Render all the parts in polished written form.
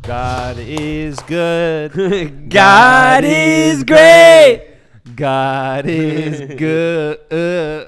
God is good. God is great. God is good.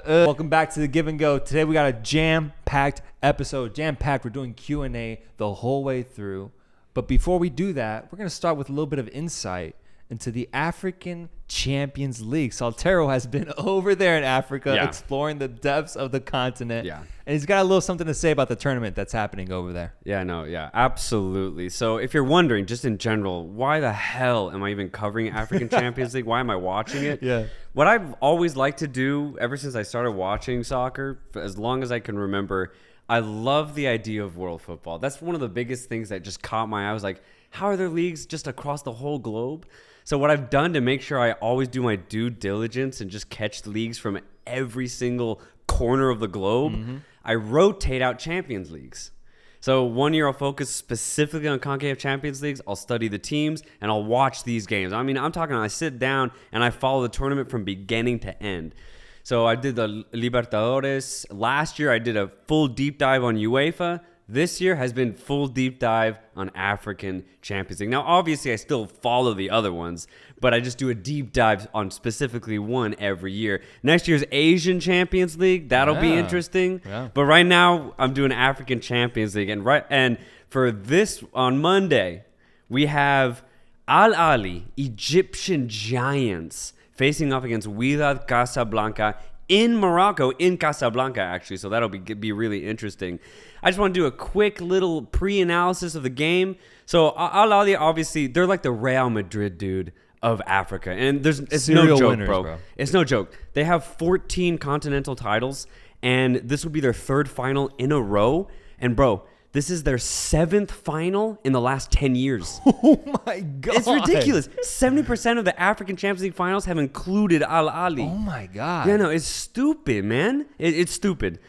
Welcome back to the Give and Go. Today we got a jam-packed episode. Jam-packed. We're doing Q&A the whole way through. But before we do that, we're going to start with a little bit of insight into the African Champions League. Saltero has been over there in Africa exploring the depths of the continent. Yeah. And he's got a little something to say about the tournament that's happening over there. Yeah, absolutely. So if you're wondering, just in general, why the hell am I even covering African Champions League? Why am I watching it? Yeah. What I've always liked to do ever since I started watching soccer, for as long as I can remember, I love the idea of world football. That's one of the biggest things that just caught my eye. I was like, how are there leagues just across the whole globe? So what I've done to make sure I always do my due diligence and just catch the leagues from every single corner of the globe, I rotate out Champions Leagues. So 1 year I'll focus specifically on CONCACAF Champions Leagues. I'll study the teams and I'll watch these games. I mean, I'm talking, I sit down and I follow the tournament from beginning to end. So I did the Libertadores. Last year I did a full deep dive on UEFA. This year has been full deep dive on African Champions League. Now, obviously, I still follow the other ones, but I just do a deep dive on specifically one every year. Next year's Asian Champions League, that'll be interesting. Yeah. But right now, I'm doing African Champions League. And for this, on Monday, we have Al Ahly, Egyptian Giants, facing off against Wydad Casablanca in Morocco, in Casablanca, actually. So that'll be really interesting. I just want to do a quick little pre-analysis of the game. So Al Ahly, obviously, they're like the Real Madrid, dude, of Africa. And it's no joke, winners, bro. It's no joke. They have 14 continental titles, and this will be their third final in a row. And, bro, this is their 7th final in the last 10 years. Oh, my God. It's ridiculous. 70% of the African Champions League finals have included Al Ahly. Oh, my God. Yeah, no, it's stupid, man. It's stupid.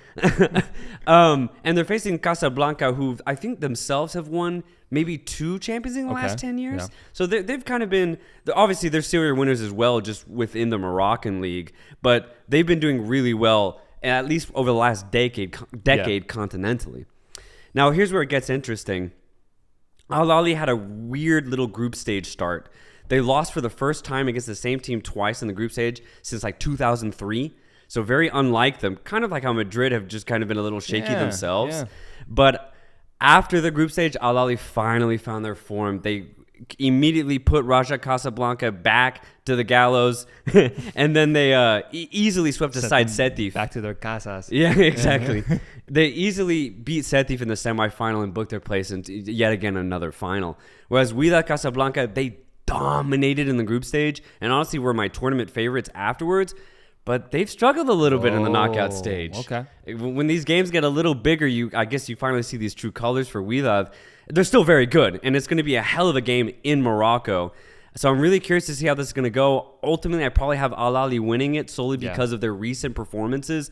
And they're facing Casablanca, who I think themselves have won maybe 2 Champions League in the last 10 years. Yeah. So they've kind of been, obviously they're serial winners as well, just within the Moroccan league. But they've been doing really well, at least over the last decade continentally. Now, here's where it gets interesting. Al Ahly had a weird little group stage start. They lost for the first time against the same team twice in the group stage since like 2003. So very unlike them. Kind of like how Madrid have just kind of been a little shaky themselves. Yeah. But after the group stage, Al Ahly finally found their form. They immediately put Raja Casablanca back to the gallows, and then they easily swept aside Sétif. Back to their casas. Yeah, exactly. They easily beat Sétif in the semifinal and booked their place into yet again another final. Whereas Wydad Casablanca, they dominated in the group stage, and honestly were my tournament favorites afterwards. But they've struggled a little bit in the knockout stage. Okay. When these games get a little bigger, I guess you finally see these true colors for Wydad. They're still very good, and it's going to be a hell of a game in Morocco. So I'm really curious to see how this is going to go. Ultimately, I probably have Al Ahly winning it solely because of their recent performances.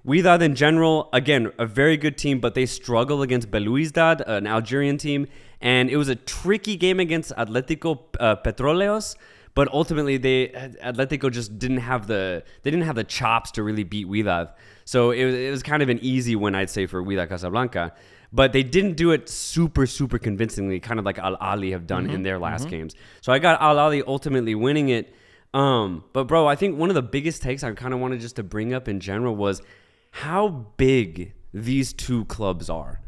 Wydad in general, again, a very good team, but they struggle against Belouizdad, an Algerian team. And it was a tricky game against Atletico Petróleos. But ultimately, Atletico just didn't have the chops to really beat Wydad. So it was kind of an easy win, I'd say, for Wydad Casablanca. But they didn't do it super, super convincingly, kind of like Al Ahly have done in their last games. So I got Al Ahly ultimately winning it. But, bro, I think one of the biggest takes I kind of wanted just to bring up in general was how big these two clubs are.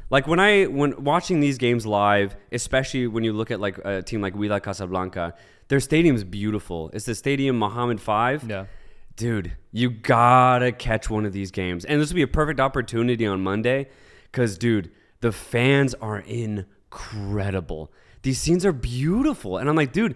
Like when watching these games live, especially when you look at like a team like Wydad Casablanca, their stadium's beautiful. It's the Stadium Mohammed V. Yeah. Dude, you gotta catch one of these games. And this will be a perfect opportunity on Monday because, dude, the fans are incredible. These scenes are beautiful. And I'm like, dude,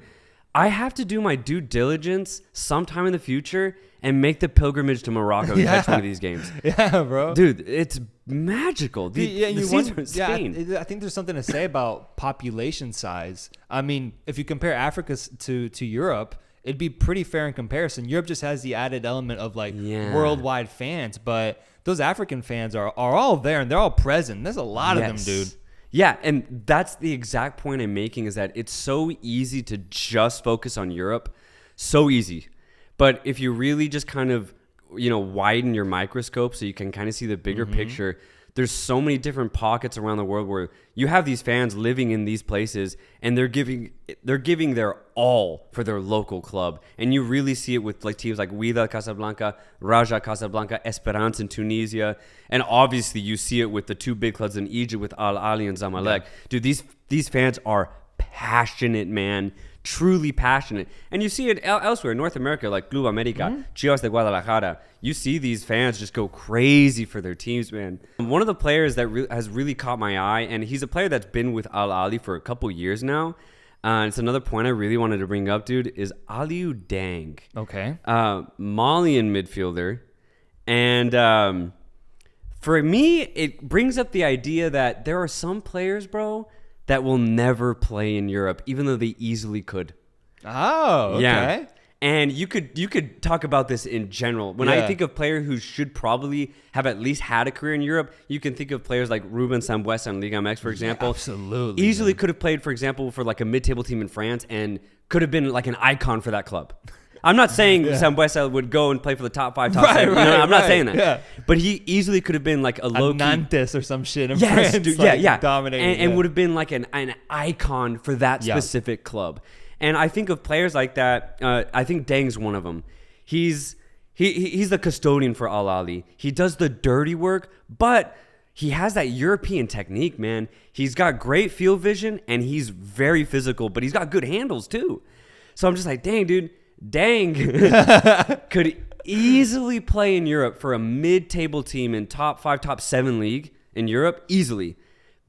I have to do my due diligence sometime in the future and make the pilgrimage to Morocco and catch one of these games. Yeah, bro. Dude, it's magical. The scenes are insane. Yeah, I think there's something to say about population size. I mean, if you compare Africa to Europe, it'd be pretty fair in comparison. Europe just has the added element of like worldwide fans, but those African fans are all there and they're all present. There's a lot of them, dude. Yeah, and that's the exact point I'm making is that it's so easy to just focus on Europe. So easy. But if you really just kind of widen your microscope so you can kind of see the bigger picture. There's so many different pockets around the world where you have these fans living in these places and they're giving their all for their local club. And you really see it with like teams like Wydad Casablanca, Raja Casablanca, Esperance in Tunisia. And obviously you see it with the two big clubs in Egypt with Al Ahly and Zamalek. Yeah. Dude, these fans are passionate, man. Truly passionate. And you see it elsewhere, North America, like Club America, Chivas de Guadalajara. You see these fans just go crazy for their teams, man. One of the players that has really caught my eye, and he's a player that's been with Al Ahly for a couple years now. It's another point I really wanted to bring up, dude, is Aliou Deng. Okay. Malian midfielder. And for me, it brings up the idea that there are some players, bro, that will never play in Europe, even though they easily could. Oh, okay. Yeah. And you could talk about this in general. When I think of players who should probably have at least had a career in Europe, you can think of players like Ruben Dias in Liga MX, for example. Absolutely. Easily could have played, for example, for like a mid-table team in France and could have been like an icon for that club. I'm not saying Sambuesa would go and play for the top 5, top 7. I'm not saying that. Yeah. But he easily could have been like a low-key... Nantes or some shit in France. Dude, like dominating. And would have been like an icon for that specific club. And I think of players like that. I think Deng's one of them. He's the custodian for Al Ahly. He does the dirty work, but he has that European technique, man. He's got great field vision, and he's very physical, but he's got good handles too. So I'm just like, dang, dude. Deng could easily play in Europe for a mid-table team in top 5, top 7 league in Europe, easily.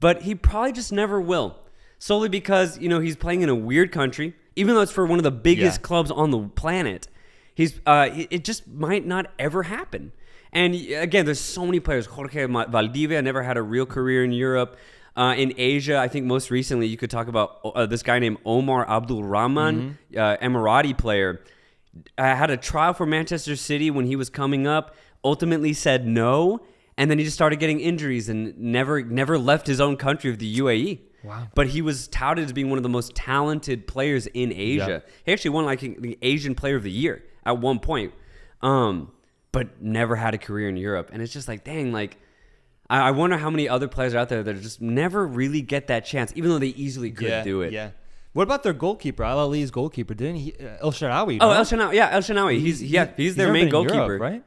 But he probably just never will. Solely because, he's playing in a weird country, even though it's for one of the biggest clubs on the planet. It just might not ever happen. And again, there's so many players. Jorge Valdivia never had a real career in Europe. In Asia, I think most recently you could talk about this guy named Omar Abdul Rahman, Emirati player. Had a trial for Manchester City when he was coming up, ultimately said no, and then he just started getting injuries and never left his own country of the UAE. Wow. But he was touted as being one of the most talented players in Asia. Yeah. He actually won like the Asian Player of the Year at one point, but never had a career in Europe. And it's just like, dang, like, I wonder how many other players are out there that just never really get that chance, even though they easily could do it. Yeah. What about their goalkeeper? Al Ahly's goalkeeper, didn't he? El Shaarawy. Oh, El Shaarawy. Yeah, El Shaarawy. He's their main goalkeeper, Europe, right?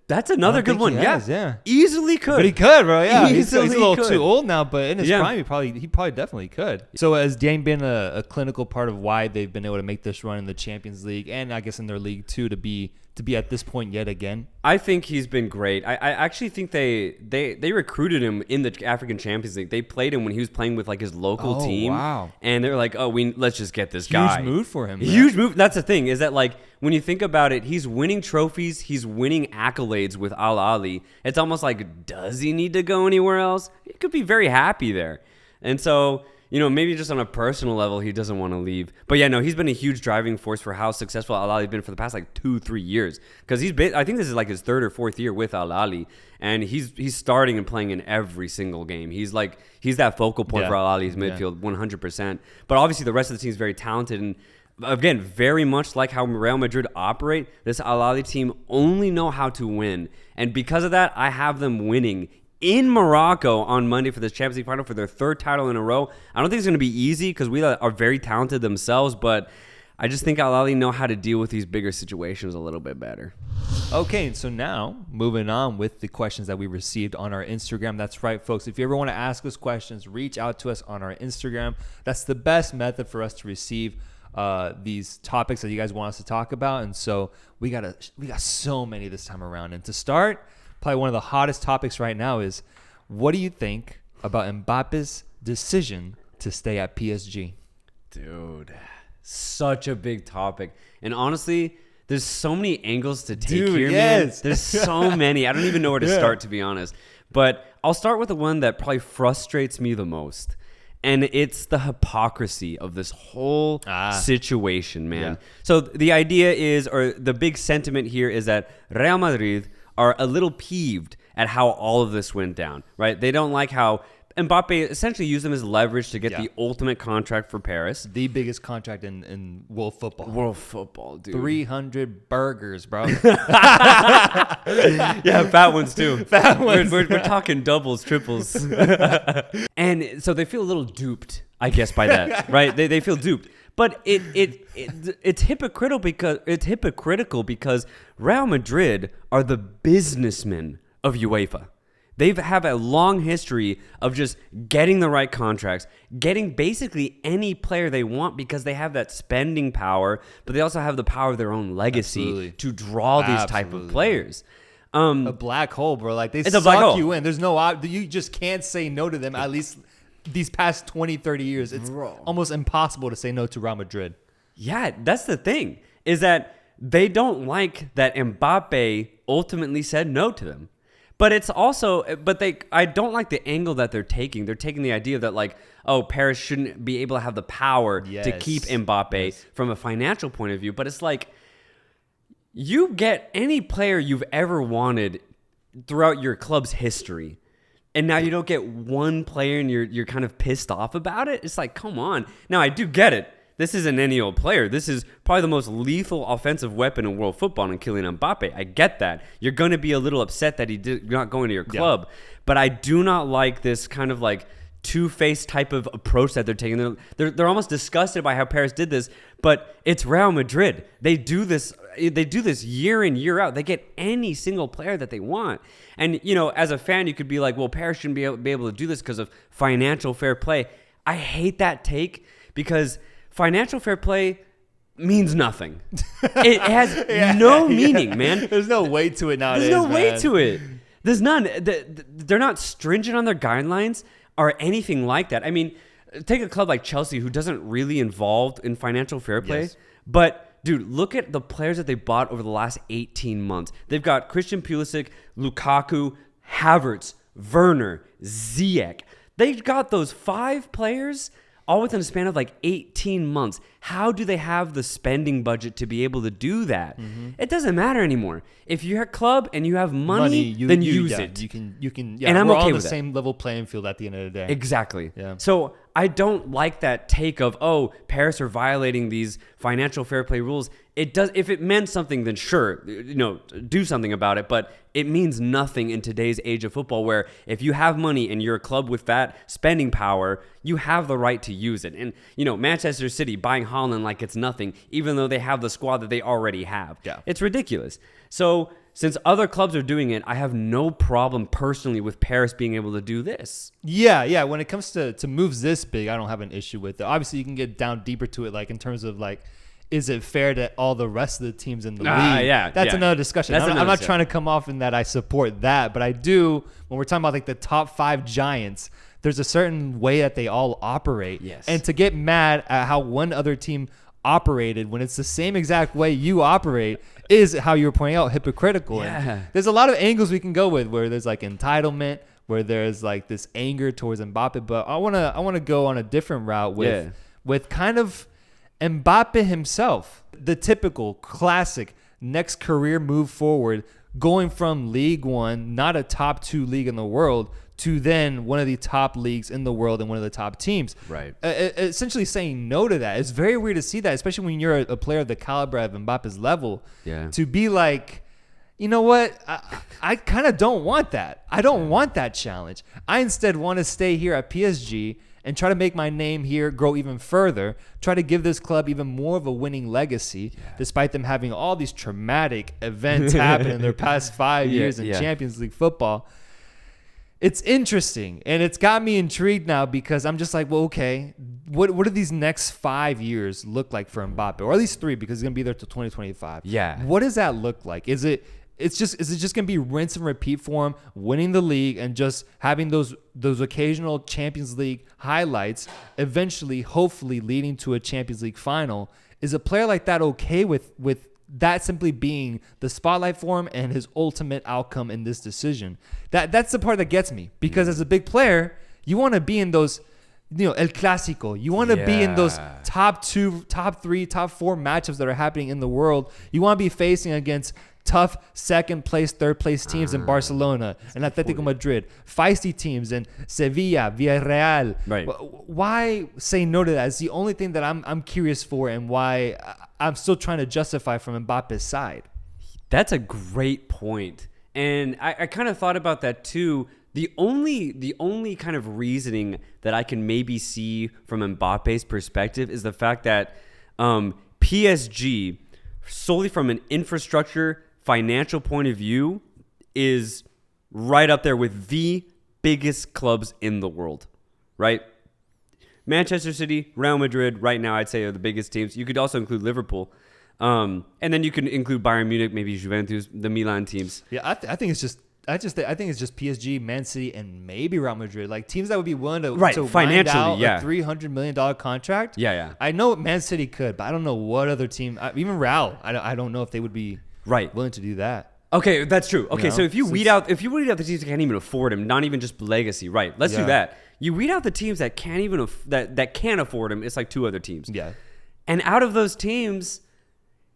That's another good one. Yeah. Easily could. But he could, bro. Yeah. He's a little could. too old now, but in his prime, he probably definitely could. So has Deng been a clinical part of why they've been able to make this run in the Champions League and I guess in their league too to be at this point yet again? I think he's been great. I actually think they recruited him in the African Champions League. They played him when he was playing with like his local team. Wow. And they're like, let's just get this guy. Huge move for him. Huge move. That's the thing, is that like when you think about it, he's winning trophies, he's winning accolades with Al Ahly. It's almost like, does he need to go anywhere else? He could be very happy there. And so, maybe just on a personal level, he doesn't want to leave. But yeah, no, he's been a huge driving force for how successful Al Ahly has been for the past like 2-3 years. Because I think this is like his 3rd or 4th year with Al Ahly, and he's starting and playing in every single game. He's that focal point for Al Ahly's midfield, 100%. But obviously, the rest of the team is very talented, and again, very much like how Real Madrid operate, this Al Ahly team only know how to win, and because of that, I have them winning in Morocco on Monday for the Champions League final for their 3rd title in a row. I don't think it's going to be easy because we are very talented themselves, but I just think Al Ahly know how to deal with these bigger situations a little bit better. Okay, so now moving on with the questions that we received on our Instagram. That's right, folks. If you ever want to ask us questions, reach out to us on our Instagram. That's the best method for us to receive these topics that you guys want us to talk about. And so we got so many this time around. And to start, probably one of the hottest topics right now is, what do you think about Mbappe's decision to stay at PSG? Dude, such a big topic. And honestly, there's so many angles to take here, man. There's so many. I don't even know where to start, to be honest. But I'll start with the one that probably frustrates me the most. And it's the hypocrisy of this whole situation, man. Yeah. So the idea is, or the big sentiment here is that Real Madrid are a little peeved at how all of this went down, right? They don't like how Mbappe essentially used them as leverage to get the ultimate contract for Paris. The biggest contract in world football. World football, dude. 300 burgers, bro. Yeah, fat ones too. Fat ones. We're talking doubles, triples. And so they feel a little duped, I guess, by that, right? They feel duped. But it's hypocritical because Real Madrid are the businessmen of UEFA. They have a long history of just getting the right contracts, getting basically any player they want because they have that spending power, but they also have the power of their own legacy to draw these type of players. A black hole, bro. Like they suck suck you in. There's no you just can't say no to them. At least these past 20, 30 years, it's almost impossible to say no to Real Madrid. Yeah, that's the thing, is that they don't like that Mbappe ultimately said no to them. But it's also, I don't like the angle that they're taking. They're taking the idea that like, oh, Paris shouldn't be able to have the power to keep Mbappe from a financial point of view. But it's like, you get any player you've ever wanted throughout your club's history, and now you don't get one player and you're kind of pissed off about it. It's like, come on. Now, I do get it. This isn't any old player. This is probably the most lethal offensive weapon in world football in Kylian Mbappe. I get that. You're going to be a little upset that you're not going to your club. Yeah. But I do not like this kind of like two-faced type of approach that they're taking. They're almost disgusted by how Paris did this, but it's Real Madrid. They do this year in, year out. They get any single player that they want. And, you know, as a fan, you could be like, well, Paris shouldn't be able to do this because of financial fair play. I hate that take because financial fair play means nothing. It has no meaning, man. There's no weight to it nowadays. There's no weight to it. There's none. They're not stringent on their guidelines or anything like that. I mean, take a club like Chelsea who doesn't really involved in financial fair play. But, dude, look at the players that they bought over the last 18 months. They've got Christian Pulisic, Lukaku, Havertz, Werner, Ziyech. They've got those 5 players all within a span of like 18 months. How do they have the spending budget to be able to do that? Mm-hmm. It doesn't matter anymore. If you're a club and you have money then use it. You can. And I'm we're okay on the with same level playing field at the end of the day. Exactly. Yeah. So I don't like that take of, oh, Paris are violating these financial fair play rules. It does. If it meant something, then sure, you know, do something about it. But it means nothing in today's age of football, where if you have money and you're a club with that spending power, you have the right to use it. And, you know, Manchester City buying Haaland like it's nothing, even though they have the squad that they already have. Yeah. It's ridiculous. So since other clubs are doing it, I have no problem personally with Paris being able to do this. Yeah. When it comes to moves this big, I don't have an issue with it. Obviously, you can get down deeper to it, like in terms of like, is it fair to all the rest of the teams in the league? That's another discussion. I'm not trying to come off in that I support that, but I do, when we're talking about like the top 5 giants, there's a certain way that they all operate. Yes. And to get mad at how one other team operated when it's the same exact way you operate is, how you were pointing out, hypocritical. Yeah. And there's a lot of angles we can go with, where there's like entitlement, where there's like this anger towards Mbappe, but I want to go on a different route with kind of Mbappe himself, the typical classic next career move forward, going from League One, not a top 2 league in the world, to then one of the top leagues in the world and one of the top teams. Right. Essentially saying no to that. It's very weird to see that, especially when you're a player of the caliber of Mbappe's level. Yeah. To be like, you know what? I kind of don't want that. I don't want that challenge. I instead want to stay here at PSG and try to make my name here grow even further, try to give this club even more of a winning legacy, despite them having all these traumatic events happen in their past 5 years in Champions League football. It's interesting, and it's got me intrigued now, because I'm just like, well, okay, what do these next 5 years look like for Mbappe? Or at least 3, because he's going to be there till 2025. Yeah. What does that look like? Is it just going to be rinse and repeat for him, winning the league and just having those occasional Champions League highlights, eventually, hopefully, leading to a Champions League final? Is a player like that okay with that simply being the spotlight for him and his ultimate outcome in this decision? That's the part that gets me, because as a big player, you want to be in those, you know, El Clásico. You want to be in those top 2, top 3, top 4 matchups that are happening in the world. You want to be facing against tough second place, third place teams in Barcelona and Atletico Madrid, feisty teams in Sevilla, Villarreal. Right. Why say no to that? It's the only thing that I'm curious for, and why I'm still trying to justify from Mbappe's side. That's a great point. And I kind of thought about that too. The only kind of reasoning that I can maybe see from Mbappe's perspective is the fact that PSG, solely from an infrastructure, financial point of view, is right up there with the biggest clubs in the world, right? Manchester City, Real Madrid, right now I'd say are the biggest teams. You could also include Liverpool. And then you can include Bayern Munich, maybe Juventus, the Milan teams. Yeah, I think it's just PSG, Man City, and maybe Real Madrid, like teams that would be willing to wind out a $300 million contract. Yeah. I know Man City could, but I don't know what other team. Even Real, I don't know if they would be willing to do that. Okay, that's true. Okay, You know? so if you weed out the teams that can't even afford him, not even just legacy, right? Let's do that. You weed out the teams that can't even that can't afford him. It's like two other teams. Yeah, and out of those teams,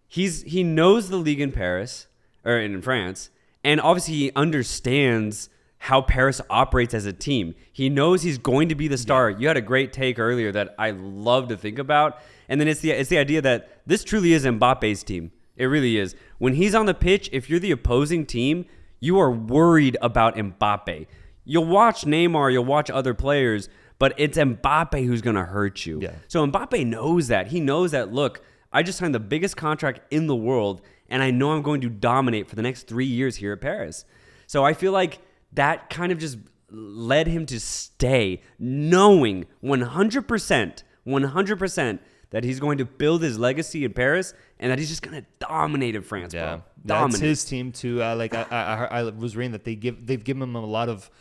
he knows the league in Paris or in France. And obviously, he understands how Paris operates as a team. He knows he's going to be the star. Yeah. You had a great take earlier that I love to think about. And then it's the idea that this truly is Mbappe's team. It really is. When he's on the pitch, if you're the opposing team, you are worried about Mbappe. You'll watch Neymar, you'll watch other players, but it's Mbappe who's going to hurt you. Yeah. So Mbappe knows that. He knows that, look, I just signed the biggest contract in the world, and I know I'm going to dominate for the next 3 years here at Paris. So I feel like that kind of just led him to stay, knowing 100% that he's going to build his legacy in Paris and that he's just going to dominate in France, bro. That's his team too. I was reading that they've given him a lot of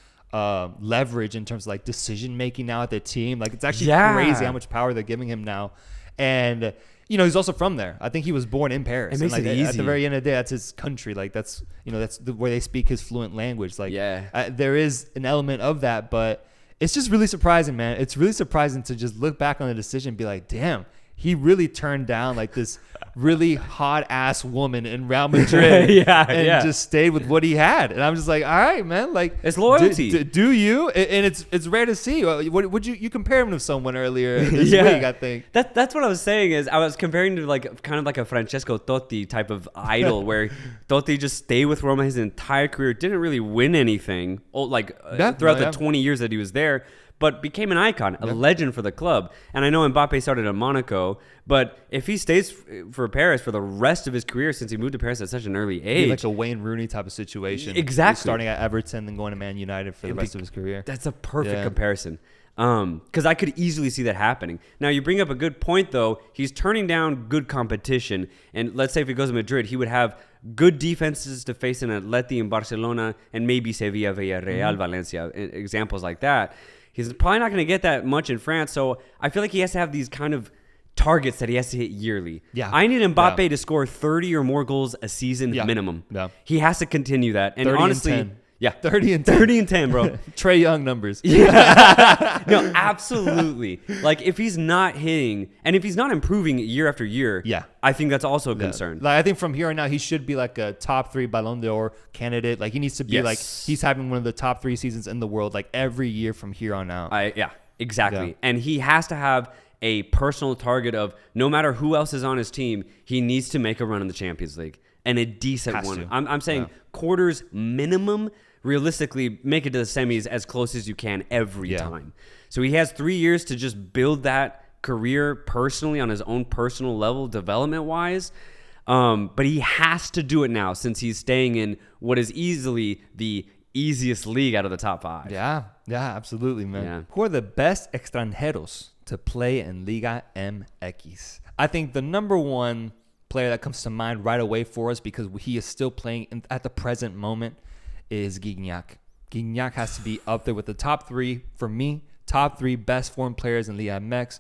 leverage in terms of like decision making now at the team. Like it's actually crazy how much power they're giving him now. And you know, he's also from there. I think he was born in Paris. It makes it easy. At the very end of the day, that's his country. Like that's where they speak his fluent language. Like there is an element of that, but it's just really surprising, man. It's really surprising to just look back on the decision and be like, damn, he really turned down like this really hot ass woman in Real Madrid and just stayed with what he had. And I'm just like, all right, man, like it's loyalty. Do you? And it's rare to see. Would you compare him to someone earlier this week? I think that's what I was saying. Is I was comparing to like kind of like a Francesco Totti type of idol, where Totti just stayed with Roma his entire career, didn't really win anything, throughout the 20 years that he was there, but became an icon, a legend for the club. And I know Mbappe started at Monaco, but if he stays for Paris for the rest of his career, since he moved to Paris at such an early age, like a Wayne Rooney type of situation, exactly, starting at Everton and going to Man United for the rest of his career. That's a perfect comparison. Because I could easily see that happening. Now, you bring up a good point, though. He's turning down good competition. And let's say if he goes to Madrid, he would have good defenses to face in Atleti and Barcelona and maybe Sevilla, Villarreal, Valencia, examples like that. He's probably not going to get that much in France. So I feel like he has to have these kind of targets that he has to hit yearly. Yeah. I need Mbappe to score 30 or more goals a season minimum. Yeah. He has to continue that. And 30 honestly... and 10. Yeah, 30 and 10. 30 and 10, bro. Trey Young numbers. Yeah. No, absolutely. Like, if he's not hitting, and if he's not improving year after year, I think that's also a concern. Like, I think from here on out, he should be like a top 3 Ballon d'Or candidate. Like, he needs to be like, he's having one of the top 3 seasons in the world, like, every year from here on out. Exactly. Yeah. And he has to have a personal target of no matter who else is on his team, he needs to make a run in the Champions League. And a decent one. I'm saying quarters minimum. Realistically, make it to the semis as close as you can every time. So he has 3 years to just build that career personally on his own personal level, development-wise. But he has to do it now since he's staying in what is easily the easiest league out of the top 5. Yeah, absolutely, man. Yeah. Who are the best extranjeros to play in Liga MX? I think the number one player that comes to mind right away for us, because he is still playing at the present moment, is Gignac. Gignac has to be up there with the top 3 for me. Top 3 best form players in Liga MX.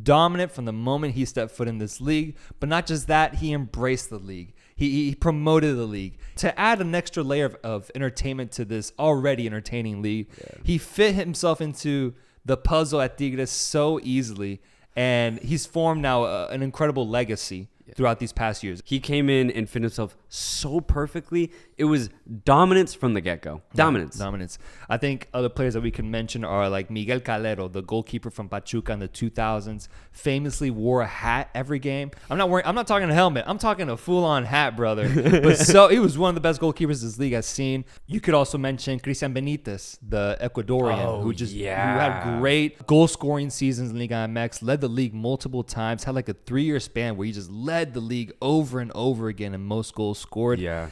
Dominant from the moment he stepped foot in this league. But not just that, he embraced the league. He promoted the league. To add an extra layer of entertainment to this already entertaining league, he fit himself into the puzzle at Tigres so easily. And he's formed now an incredible legacy throughout these past years. He came in and fit himself so perfectly. It was dominance from the get-go. Dominance. I think other players that we can mention are like Miguel Calero, the goalkeeper from Pachuca in the 2000s, famously wore a hat every game. I'm not talking a helmet. I'm talking a full-on hat, brother. But so he was one of the best goalkeepers this league has seen. You could also mention Cristian Benitez, the Ecuadorian, who had great goal-scoring seasons in Liga MX, led the league multiple times, had like a 3-year span where he just led the league over and over again in most goals scored. Yeah.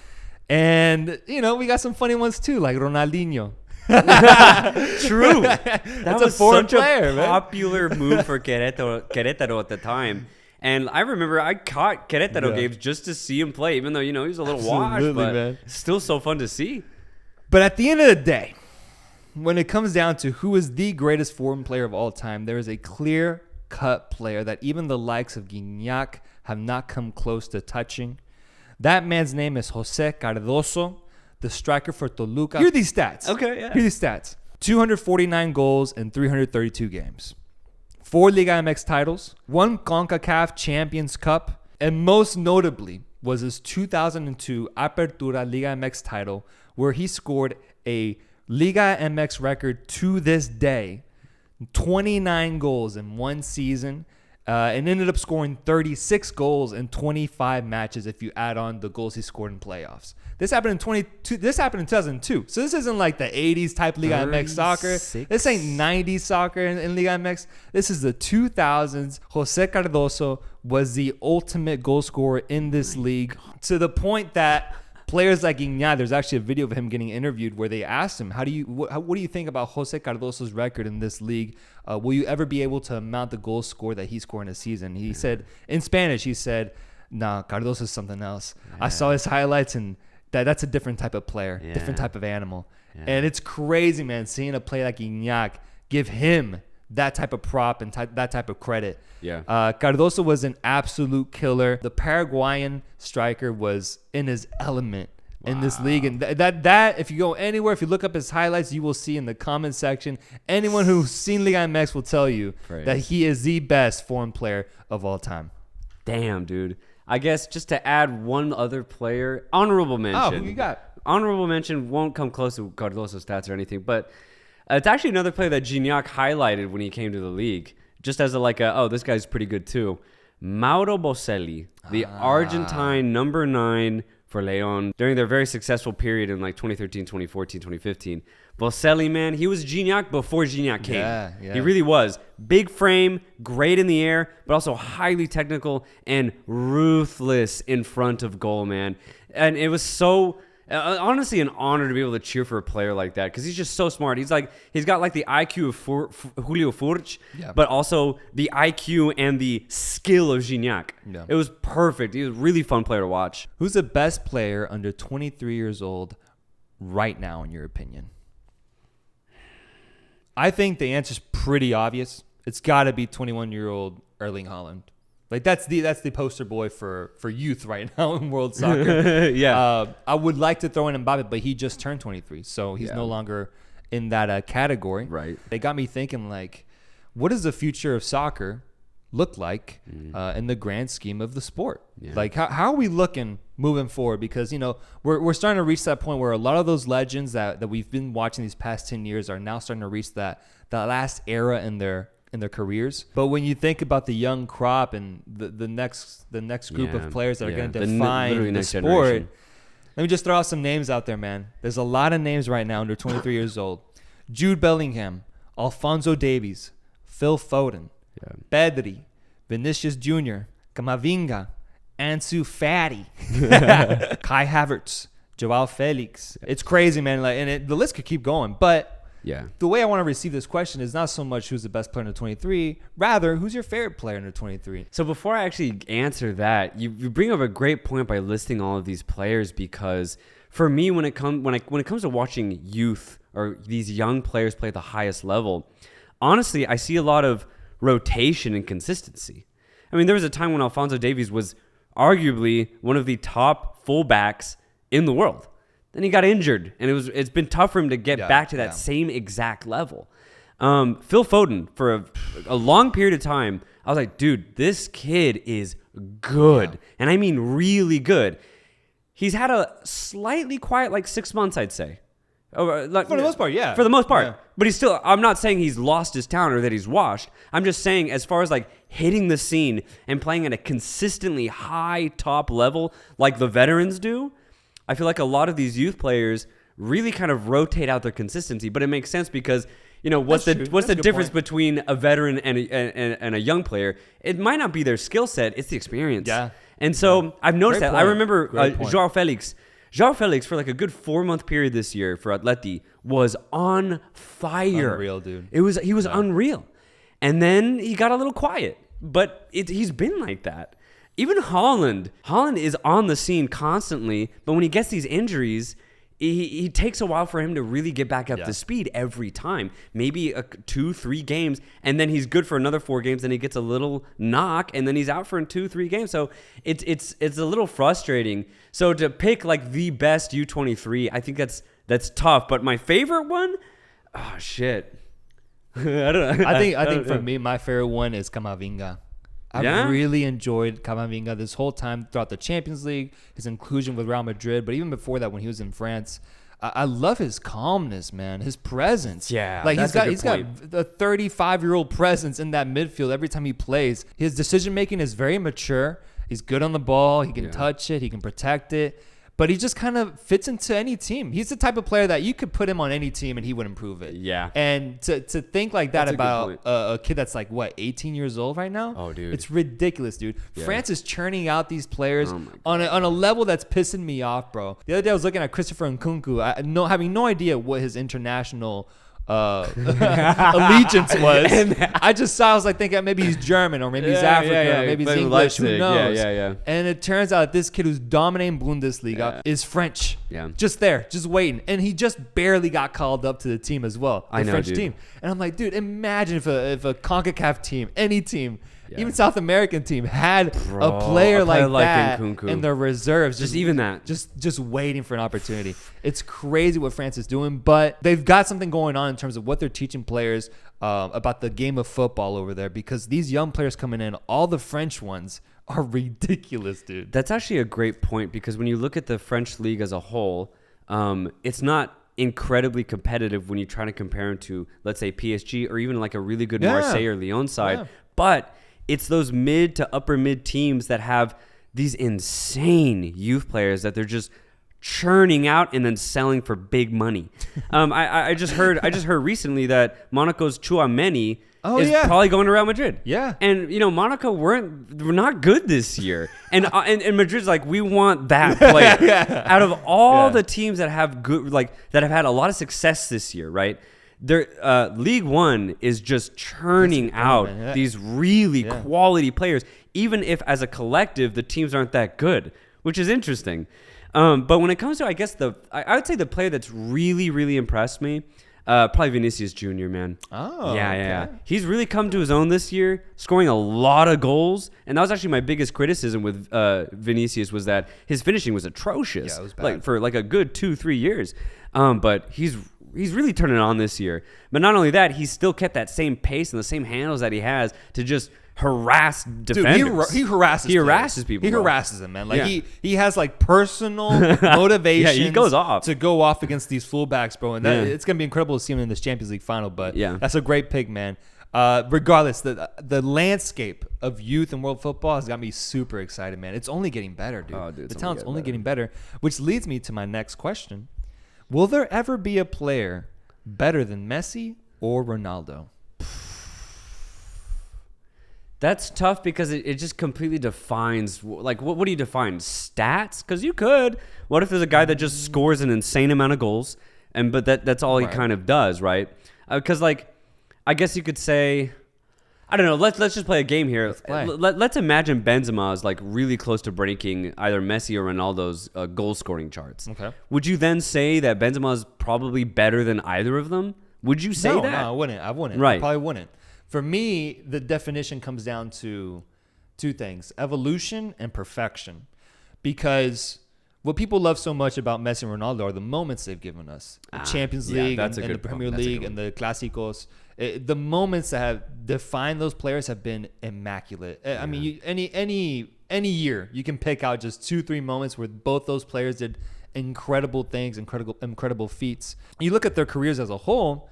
And, we got some funny ones too, like Ronaldinho. True. That was foreign such player, a popular move for Querétaro at the time. And I remember I caught Querétaro games just to see him play, even though, he was a little washed, but man, still so fun to see. But at the end of the day, when it comes down to who is the greatest foreign player of all time, there is a clear-cut player that even the likes of Gignac have not come close to touching. That man's name is Jose Cardoso, the striker for Toluca. Here are these stats. Okay, yeah. Here are these stats. 249 goals in 332 games. 4 Liga MX titles. 1 CONCACAF Champions Cup. And most notably was his 2002 Apertura Liga MX title, where he scored a Liga MX record to this day. 29 goals in one season. And ended up scoring 36 goals in 25 matches if you add on the goals he scored in playoffs. This happened in 2002. So this isn't like the 80s type Liga MX soccer. This ain't 90s soccer in Liga MX. This is the 2000s. Jose Cardoso was the ultimate goal scorer in this league, to the point that players like Gignac, there's actually a video of him getting interviewed where they asked him, what do you think about Jose Cardoso's record in this league? Will you ever be able to amount the goal score that he scored in a season? He said, in Spanish, nah, Cardoso is something else. I saw his highlights, and that's a different type of player, different type of animal. And it's crazy, man, seeing a player like Gignac give him that type of prop and that type of credit. Cardoso was an absolute killer. The Paraguayan striker was in his element in this league, and that if you go anywhere, if you look up his highlights, you will see in the comment section, anyone who's seen Liga MX will tell you that he is the best foreign player of all time. Damn, dude. I guess just to add one other player, honorable mention. Oh, who you got? Honorable mention won't come close to Cardoso's stats or anything, but it's actually another player that Gignac highlighted when he came to the league, just as this guy's pretty good too. Mauro Boselli, the Argentine number 9 for León during their very successful period in like 2013, 2014, 2015. Boselli, man, he was Gignac before Gignac came. Yeah. He really was. Big frame, great in the air, but also highly technical and ruthless in front of goal, man. And it was so... honestly, an honor to be able to cheer for a player like that, because he's just so smart. He's got like the IQ of Julio Furch, but also the IQ and the skill of Gignac. Yeah. It was perfect. He was a really fun player to watch. Who's the best player under 23 years old right now, in your opinion? I think the answer's pretty obvious. It's got to be 21-year-old Erling Haaland. Like that's the poster boy for youth right now in world soccer. I would like to throw in Mbappe, but he just turned 23, so he's no longer in that category. Right. They got me thinking, like, what does the future of soccer look like in the grand scheme of the sport? Like, how are we looking moving forward? Because we're starting to reach that point where a lot of those legends that we've been watching these past 10 years are now starting to reach that last era in their careers. But when you think about the young crop and the next group of players that are going to define the sport, generation. Let me just throw out some names out there, man. There's a lot of names right now under 23 years old. Jude Bellingham, Alphonso Davies, Phil Foden, Pedri, Vinicius Jr., Camavinga, Ansu Fati, Kai Havertz, Joao Felix. It's crazy, man. The list could keep going, but the way I want to receive this question is not so much who's the best player under 23, rather who's your favorite player under 23. So before I actually answer that, you bring up a great point by listing all of these players, because for me, when it comes to watching youth or these young players play at the highest level, honestly, I see a lot of rotation and consistency. I mean, there was a time when Alphonso Davies was arguably one of the top fullbacks in the world. Then he got injured, and it's been tough for him to get back to that same exact level. Phil Foden, for a long period of time, I was like, dude, this kid is good. Yeah. And I mean really good. He's had a slightly quiet, like 6 months, I'd say. For the most part, yeah. For the most part. Yeah. But he's still, I'm not saying he's lost his talent or that he's washed. I'm just saying as far as like hitting the scene and playing at a consistently high top level like the veterans do, I feel like a lot of these youth players really kind of rotate out their consistency. But it makes sense because, you know, what's the difference between a veteran and a young player? It might not be their skill set, it's the experience. Yeah. And so I've noticed that. I remember Joao Felix. Joao Felix, for like a good 4-month period this year for Atleti, was on fire. Unreal, dude. He was unreal. And then he got a little quiet. But he's been like that. Even Holland is on the scene constantly, but when he gets these injuries, he takes a while for him to really get back up to speed every time. Maybe 2-3 games, and then he's good for another 4 games, then he gets a little knock, and then he's out for 2-3 games. So it's a little frustrating. So to pick like the best U23, I think that's tough. But my favorite one, oh shit. I don't know. I think for me, my favorite one is Camavinga. I've really enjoyed Camavinga this whole time throughout the Champions League, his inclusion with Real Madrid, but even before that when he was in France. I love his calmness, man, his presence. Yeah, like he's got a 35-year-old presence in that midfield every time he plays. His decision making is very mature. He's good on the ball. He can touch it. He can protect it. But he just kind of fits into any team. He's the type of player that you could put him on any team and he would improve it. Yeah. And to think like that about a kid that's like, what, 18 years old right now? Oh, dude. It's ridiculous, dude. Yeah. France is churning out these players on a level that's pissing me off, bro. The other day I was looking at Christopher Nkunku, having no idea what his international allegiance was. I was like thinking maybe he's German or maybe he's African or maybe he's English. Who knows? Yeah. And it turns out this kid who's dominating Bundesliga is French. Yeah. Just there, just waiting. And he just barely got called up to the team as well. The French team. And I'm like, dude, imagine if a CONCACAF team, any team, even South American team had a player like that in their reserves. Just even that. Just waiting for an opportunity. It's crazy what France is doing, but they've got something going on in terms of what they're teaching players about the game of football over there, because these young players coming in, all the French ones are ridiculous, dude. That's actually a great point, because when you look at the French league as a whole, it's not incredibly competitive when you try to compare them to, let's say, PSG or even like a really good Marseille or Lyon side. But it's those mid to upper mid teams that have these insane youth players that they're just churning out and then selling for big money. I just heard recently that Monaco's Tchouaméni is probably going to Real Madrid. Yeah. And you know, Monaco were not good this year. And Madrid's like, we want that player. Out of all the teams that have good, like that have had a lot of success this year, right? Their League One is just churning out these really quality players, even if as a collective the teams aren't that good, which is interesting. But when it comes to, I guess I would say the player that's really, really impressed me, probably Vinicius Jr., man. Oh, yeah. He's really come to his own this year, scoring a lot of goals. And that was actually my biggest criticism with Vinicius, was that his finishing was atrocious. Yeah, it was bad. Like for like a good 2-3 years. But he's really turning it on this year. But not only that, he's still kept that same pace and the same handles that he has to just harass defenders. Dude, he harasses people. He harasses them, man. Like he has like personal motivation. He goes off to go off against these fullbacks, bro. And it's gonna be incredible to see him in this Champions League final. But that's a great pick, man. Regardless, the landscape of youth and world football has got me super excited, man. It's only getting better, dude. Oh, dude, the talent's only getting better, which leads me to my next question. Will there ever be a player better than Messi or Ronaldo? That's tough, because it just completely defines, like, what do you define? Stats? Because you could. What if there's a guy that just scores an insane amount of goals, but that's all he kind of does, right? Because, like, I guess you could say, I don't know, let's just play a game here. Let's imagine Benzema is, like, really close to breaking either Messi or Ronaldo's goal-scoring charts. Okay. Would you then say that Benzema is probably better than either of them? Would you say that? No, I wouldn't. Right. I probably wouldn't. For me, the definition comes down to two things: evolution and perfection. Because what people love so much about Messi and Ronaldo are the moments they've given us. The Champions League and the Premier League and the Clásicos. The moments that have defined those players have been immaculate. I mean, any year you can pick out just 2-3 moments where both those players did incredible things, incredible feats. You look at their careers as a whole,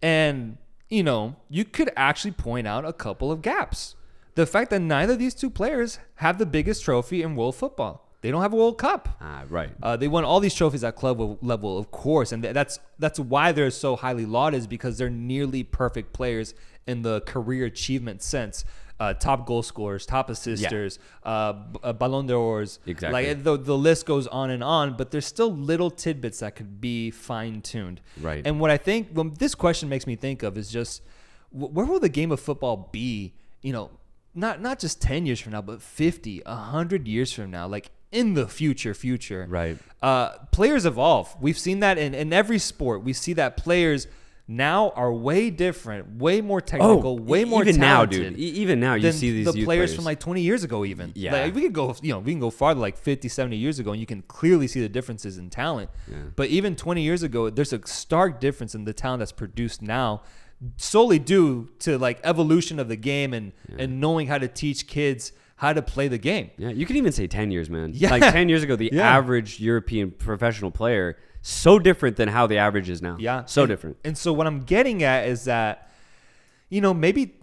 and you could actually point out a couple of gaps. The fact that neither of these two players have the biggest trophy in world football. They don't have a World Cup. Right. They won all these trophies at club level, of course, and that's why they're so highly lauded, is because they're nearly perfect players in the career achievement sense. Top goal scorers, top assisters, Ballon d'Ors. Exactly. Like the list goes on, but there's still little tidbits that could be fine-tuned. Right. And what I think, this question makes me think of is just, where will the game of football be, not just 10 years from now, but 50, 100 years from now, like in the future. Right. Players evolve. We've seen that in every sport. We see that players now are way different, way more technical, way more even talented. now, dude. Even now, you see these the youth players from like 20 years ago, even. Yeah. Like, we can go farther, like 50, 70 years ago, and you can clearly see the differences in talent. Yeah. But even 20 years ago, there's a stark difference in the talent that's produced now, solely due to like evolution of the game and knowing how to teach kids how to play the game. Yeah, you can even say 10 years, man. Yeah. Like 10 years ago, the average European professional player, so different than how the average is now. Yeah. So different. And so what I'm getting at is that, maybe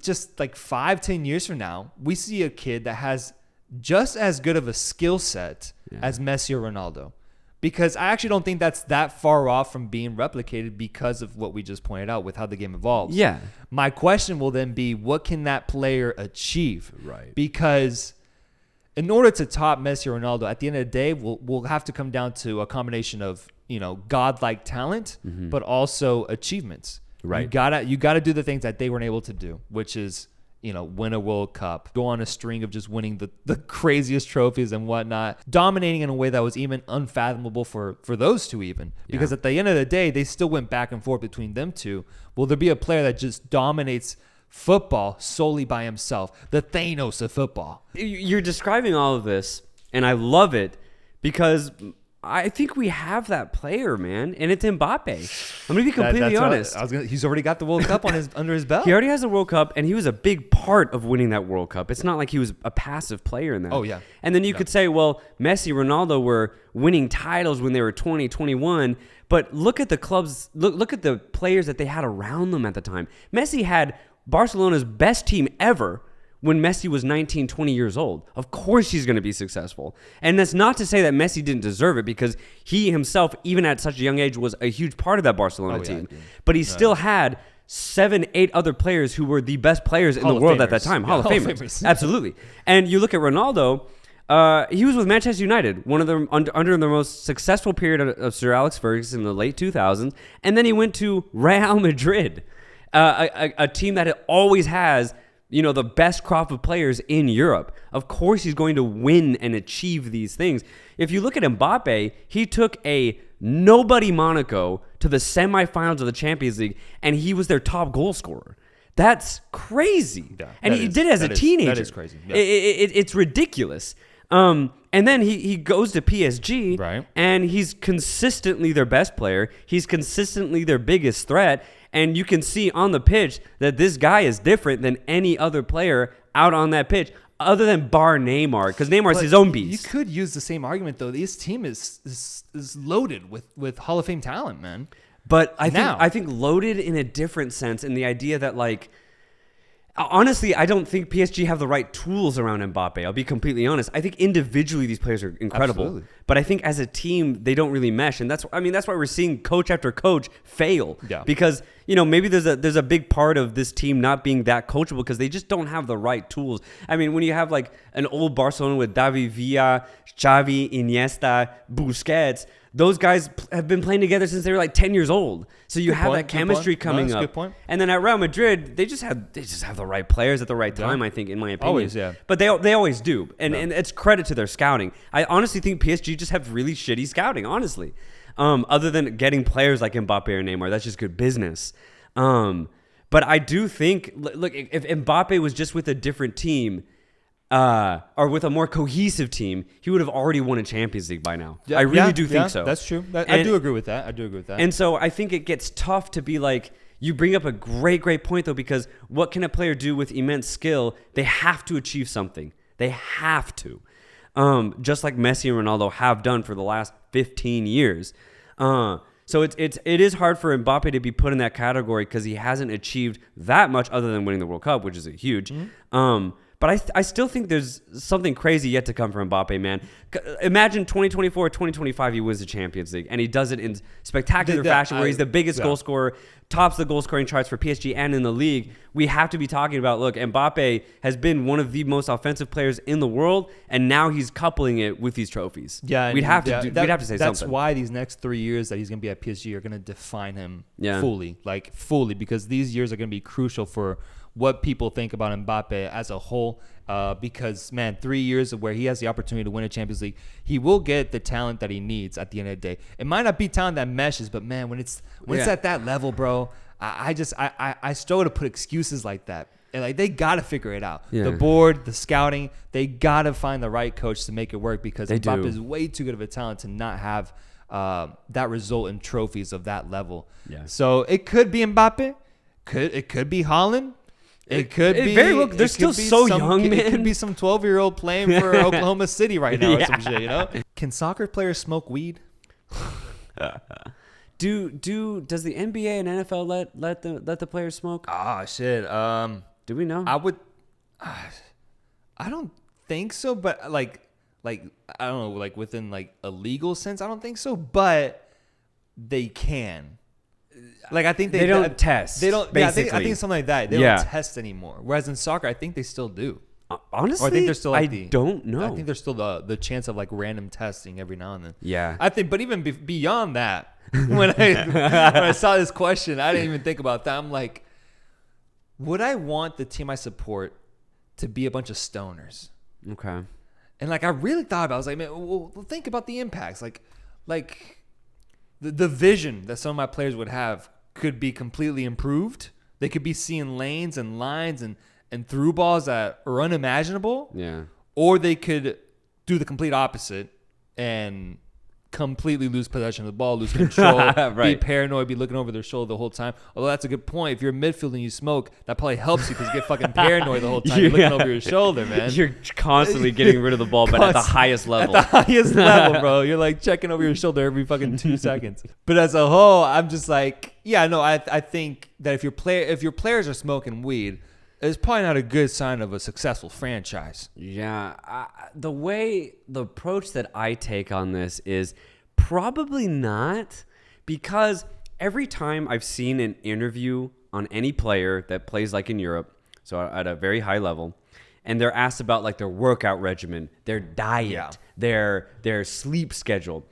just like 5-10 years from now, we see a kid that has just as good of a skill set as Messi or Ronaldo. Because I actually don't think that's that far off from being replicated because of what we just pointed out with how the game evolves. Yeah. My question will then be, what can that player achieve? Right. Because in order to top Messi or Ronaldo, at the end of the day, we'll have to come down to a combination of, godlike talent, but also achievements. Right. You gotta do the things that they weren't able to do, which is, win a World Cup, go on a string of just winning the craziest trophies and whatnot, dominating in a way that was even unfathomable for those two even. Because at the end of the day, they still went back and forth between them two. Will there be a player that just dominates football solely by himself? The Thanos of football. You're describing all of this, and I love it because I think we have that player, man, and it's Mbappe. I'm gonna be completely honest. He's already got the World Cup under his belt. He already has the World Cup, and he was a big part of winning that World Cup. It's not like he was a passive player in that. Oh, yeah. And then you could say, well, Messi, Ronaldo were winning titles when they were 20, 21, but look at the clubs, look at the players that they had around them at the time. Messi had Barcelona's best team ever when Messi was 19, 20 years old. Of course he's going to be successful. And that's not to say that Messi didn't deserve it, because he himself, even at such a young age, was a huge part of that Barcelona team. But he still had 7, 8 other players who were the best players in the world at that time. Hall of Famers. Absolutely. And you look at Ronaldo, he was with Manchester United, one of them under the most successful period of Sir Alex Ferguson in the late 2000s. And then he went to Real Madrid, a team that always has the best crop of players in Europe. Of course he's going to win and achieve these things. If you look at Mbappe, he took a nobody Monaco to the semifinals of the Champions League, and he was their top goal scorer. That's crazy. Yeah, and he did it as a teenager. That is crazy. Yeah. It's ridiculous. And then he goes to PSG, right, and he's consistently their best player. He's consistently their biggest threat. And you can see on the pitch that this guy is different than any other player out on that pitch, other than bar Neymar, because Neymar's his own beast. You could use the same argument, though. This team is loaded with Hall of Fame talent, man. But I think loaded in a different sense, in the idea that, like, honestly, I don't think PSG have the right tools around Mbappe. I'll be completely honest. I think individually these players are incredible. Absolutely. But I think as a team, they don't really mesh. And that's why we're seeing coach after coach fail. Yeah. Because, maybe there's a big part of this team not being that coachable because they just don't have the right tools. I mean, when you have like an old Barcelona with David Villa, Xavi, Iniesta, Busquets, those guys have been playing together since they were like 10 years old. So you have that chemistry coming up. Good point. And then at Real Madrid, they just have the right players at the right time, I think, in my opinion. Always, yeah. But they always do. And it's credit to their scouting. I honestly think PSG just have really shitty scouting, honestly. Other than getting players like Mbappe or Neymar, that's just good business. But I do think, look, if Mbappe was just with a different team, or with a more cohesive team, he would have already won a Champions League by now. Yeah, I really do think so. That's true. I do agree with that. And so I think it gets tough to be like, you bring up a great point, though, because what can a player do with immense skill? They have to achieve something. They have to. Just like Messi and Ronaldo have done for the last 15 years. So it is hard for Mbappe to be put in that category because he hasn't achieved that much other than winning the World Cup, which is huge. But I still think there's something crazy yet to come for Mbappe, man. Imagine 2024, 2025, he wins the Champions League, and he does it in spectacular fashion where he's the biggest goal scorer, tops the goal scoring charts for PSG and in the league. We have to be talking about, look, Mbappe has been one of the most offensive players in the world, and now he's coupling it with these trophies. Yeah, we'd have to say something. That's why these next 3 years that he's going to be at PSG are going to define him fully, because these years are going to be crucial for what people think about Mbappe as a whole, because, man, 3 years of where he has the opportunity to win a Champions League, he will get the talent that he needs at the end of the day. It might not be talent that meshes, but, man, when it's at that level, bro, I struggle to put excuses like that. And, like, they got to figure it out. Yeah. The board, the scouting, they got to find the right coach to make it work because Mbappe is way too good of a talent to not have that result in trophies of that level. Yeah. So it could be Mbappe. It could be Haaland. It could be very well. They're still so young, man. It could be some 12-year-old playing for Oklahoma City right now or some shit, you know? Can soccer players smoke weed? Does the NBA and NFL let the players smoke? Oh shit. Do we know? I don't think so, but like I don't know, like within like a legal sense, I don't think so, but they can. Like I think they don't test. They don't. Basically. Yeah, I think something like that. They don't test anymore. Whereas in soccer, I think they still do. Honestly, or I think there's still don't know. I think there's still the chance of like random testing every now and then. Yeah. I think, but even beyond that, when I saw this question, I didn't even think about that. I'm like, would I want the team I support to be a bunch of stoners? Okay. And like I really thought about it. I was like, man, well think about the impacts. Like the vision that some of my players would have could be completely improved. They could be seeing lanes and lines and through balls that are unimaginable. Yeah. Or they could do the complete opposite and completely lose possession of the ball, lose control, right. Be paranoid, be looking over their shoulder the whole time. Although that's a good point. If you're in midfield and you smoke, that probably helps you because you get fucking paranoid the whole time. You're looking over your shoulder, man. You're constantly getting rid of the ball, but at the highest level. At the highest level, bro. You're like checking over your shoulder every fucking 2 seconds. But as a whole, I'm just like, yeah, no, I think that if your players are smoking weed, it's probably not a good sign of a successful franchise. Yeah. The approach that I take on this is probably not, because every time I've seen an interview on any player that plays like in Europe, so at a very high level, and they're asked about like their workout regimen, their diet, their sleep schedule,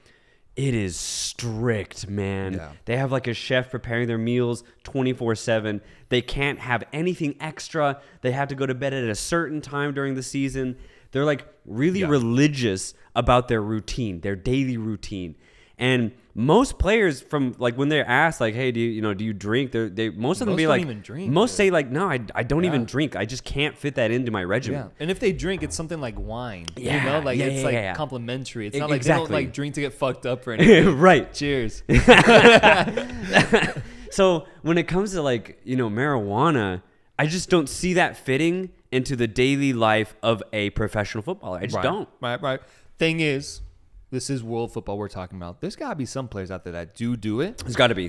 it is strict, man. Yeah. They have like a chef preparing their meals 24/7. They can't have anything extra. They have to go to bed at a certain time during the season. They're like really religious about their routine, their daily routine. And most players, from like when they're asked like, hey, do you drink? Most of them be like, most say like, no, I don't even drink. I just can't fit that into my regimen. Yeah. And if they drink, it's something like wine. Yeah. You know, like it's like complimentary. It's not like they don't like drink to get fucked up or anything. Right. Cheers. So when it comes to like, marijuana, I just don't see that fitting into the daily life of a professional footballer. I just don't. Right. Thing is, this is world football we're talking about. There's got to be some players out there that do it. There's got to be.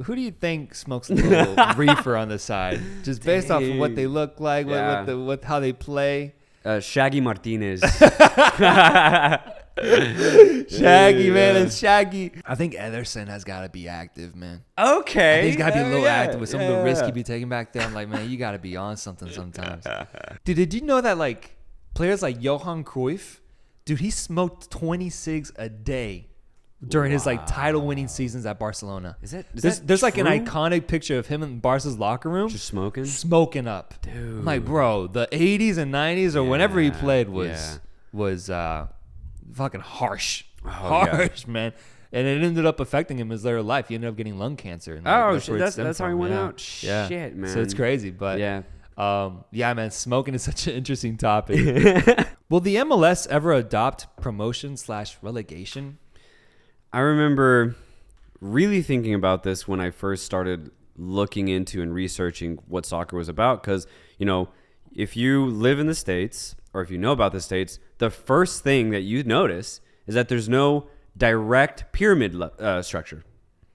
Who do you think smokes a little reefer on the side? Just based off of what they look like, what how they play? Shaggy Martinez. Shaggy, man. It's Shaggy. I think Ederson has got to be active, man. Okay. I think he's got to be a little active with some of the risk he be taking back there. I'm like, man, you got to be on something sometimes. Dude, did you know that like players like Johan Cruyff, dude, he smoked 20 cigs a day during his like title-winning seasons at Barcelona. There's like an iconic picture of him in Barca's locker room, just smoking up. Dude, I'm like, bro, the 80s and 90s or whenever he played was fucking harsh, man. And it ended up affecting him his later life. He ended up getting lung cancer. And that's how he went out. Yeah. Shit, man. So it's crazy, but Yeah, man, smoking is such an interesting topic. Will the MLS ever adopt promotion/relegation? I remember really thinking about this when I first started looking into and researching what soccer was about. Because, if you live in the States or if you know about the States, the first thing that you notice is that there's no direct pyramid structure.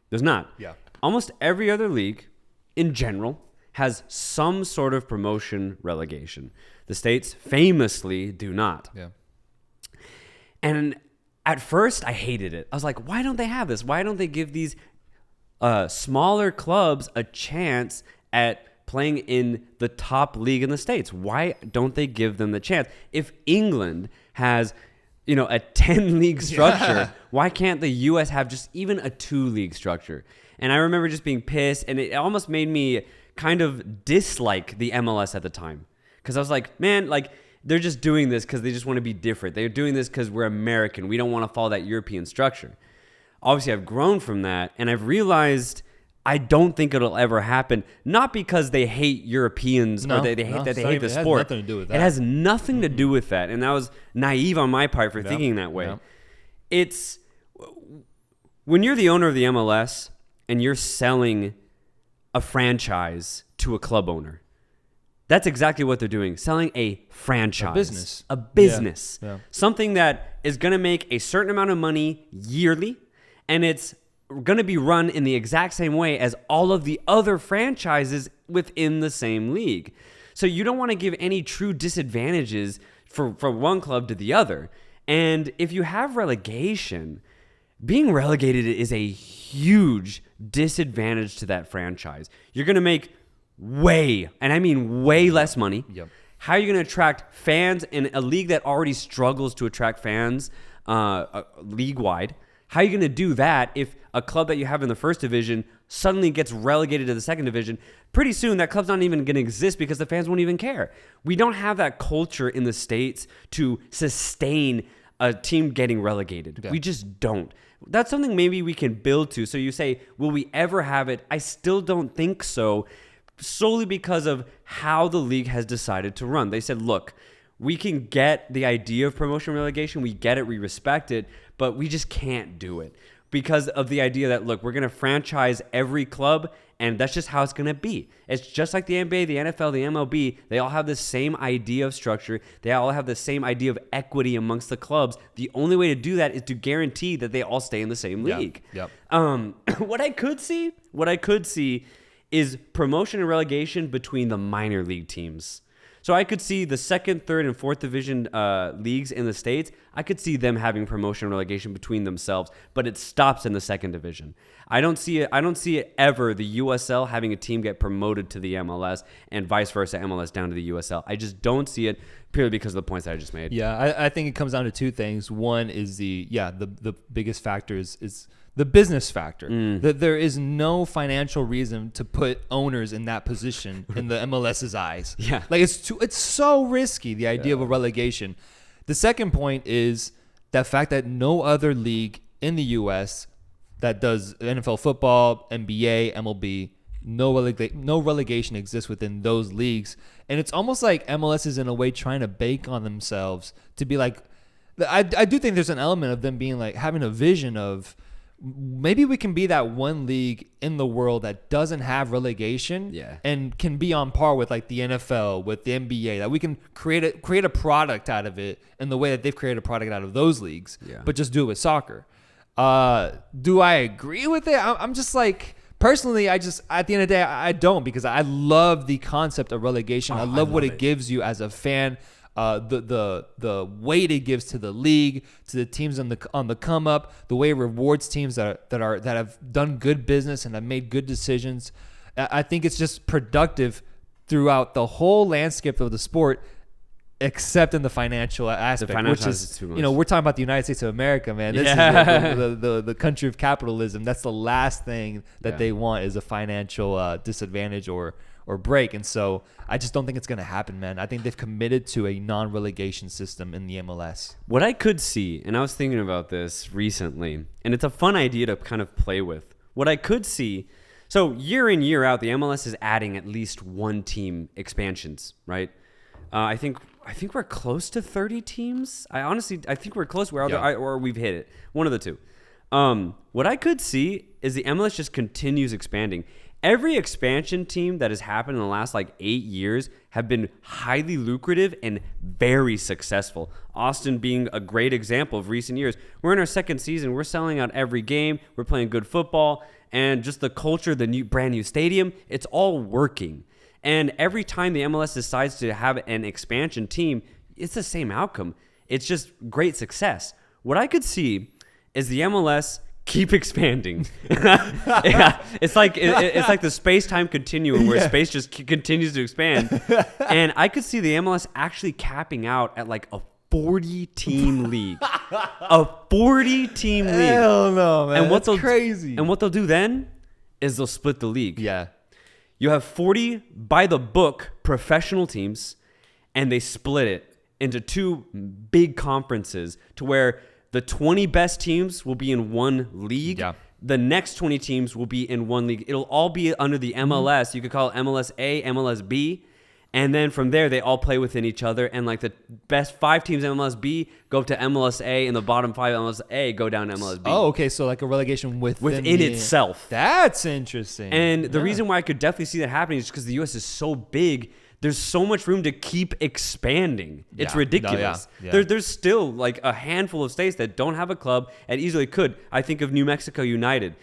There's not. Yeah. Almost every other league in general has some sort of promotion relegation. The States famously do not. Yeah. And at first, I hated it. I was like, why don't they have this? Why don't they give these smaller clubs a chance at playing in the top league in the States? Why don't they give them the chance? If England has, a 10-league structure, why can't the U.S. have just even a 2-league structure? And I remember just being pissed, and it almost made me kind of dislike the MLS at the time. Because I was like, man, they're just doing this because they just want to be different. They're doing this because we're American. We don't want to follow that European structure. Obviously, I've grown from that, and I've realized I don't think it'll ever happen. Not because they hate Europeans or they hate the sport. It has nothing to do with that. It has nothing to do with that. And that was naive on my part for thinking that way. Yep. It's when you're the owner of the MLS and you're selling a franchise to a club owner. That's exactly what they're doing. Selling a franchise. A business. Yeah. Something that is going to make a certain amount of money yearly, and it's going to be run in the exact same way as all of the other franchises within the same league. So you don't want to give any true disadvantages from one club to the other. And if you have relegation, being relegated is a huge disadvantage to that franchise. You're going to make way less money. Yep. How are you going to attract fans in a league that already struggles to attract fans league-wide? How are you going to do that if a club that you have in the first division suddenly gets relegated to the second division? Pretty soon, that club's not even going to exist because the fans won't even care. We don't have that culture in the States to sustain a team getting relegated. Yeah. We just don't. That's something maybe we can build to. So you say, will we ever have it? I still don't think so, solely because of how the league has decided to run. They said, look, we can get the idea of promotion relegation. We get it. We respect it. But we just can't do it because of the idea that, look, we're going to franchise every club, and that's just how it's going to be. It's just like the NBA, the NFL, the MLB. They all have the same idea of structure. They all have the same idea of equity amongst the clubs. The only way to do that is to guarantee that they all stay in the same league. Yep. What I could see is promotion and relegation between the minor league teams. So I could see the second, third, and fourth division leagues in the States. I could see them having promotion and relegation between themselves, but it stops in the second division. I don't see it ever, the USL having a team get promoted to the MLS and vice versa, MLS down to the USL. I just don't see it purely because of the points that I just made. Yeah, I think it comes down to two things. One is the biggest factor is the business factor. That there is no financial reason to put owners in that position in the MLS's eyes. Yeah. It's so risky, the idea of a relegation. The second point is that fact that no other league in the US that does NFL football, NBA, MLB, no relegation exists within those leagues. And it's almost like MLS is in a way trying to bake on themselves to be like, I do think there's an element of them being like having a vision of, maybe we can be that one league in the world that doesn't have relegation and can be on par with like the NFL, with the NBA, that we can create a product out of it in the way that they've created a product out of those leagues, but just do it with soccer. Do I agree with it? I'm just like, personally, at the end of the day, I don't, because I love the concept of relegation. I love what it gives you as a fan. The weight it gives to the league, to the teams on the come up, the way it rewards teams that have done good business and have made good decisions. I think it's just productive throughout the whole landscape of the sport, except in the financial aspect, which is we're talking about the United States of America, man. This is the country of capitalism. That's the last thing that they want, is a financial disadvantage or break. And so I just don't think it's going to happen, man. I think they've committed to a non-relegation system in the MLS. What I could see, and I was thinking about this recently, and it's a fun idea to kind of play with. What I could see, So year in, year out, the MLS is adding at least one team expansions, right? I think we're close to 30 teams. I think we're close. Or we've hit it. One of the two. What I could see is the MLS just continues expanding. Every expansion team that has happened in the last 8 years have been highly lucrative and very successful. Austin being a great example of recent years. We're in our second season. We're selling out every game. We're playing good football. And just the culture, the brand new stadium, it's all working. And every time the MLS decides to have an expansion team, it's the same outcome. It's just great success. What I could see is the MLS keep expanding. Yeah, it's like the space-time continuum where space just continues to expand. And I could see the MLS actually capping out at a 40-team league. A 40-team league. Hell no, man. And That's crazy. And what they'll do then is they'll split the league. Yeah. You have 40 by the book professional teams, and they split it into two big conferences to where the 20 best teams will be in one league. Yeah. The next 20 teams will be in one league. It'll all be under the MLS. You could call it MLS A, MLS B. And then from there, they all play within each other. And the best 5 teams in MLS B go up to MLS A, and the bottom 5 MLS A go down to MLS B. Oh, okay. So a relegation within itself. That's interesting. And the reason why I could definitely see that happening is because the U.S. is so big. There's so much room to keep expanding. It's ridiculous. No, yeah. There's still a handful of states that don't have a club and easily could. I think of New Mexico United.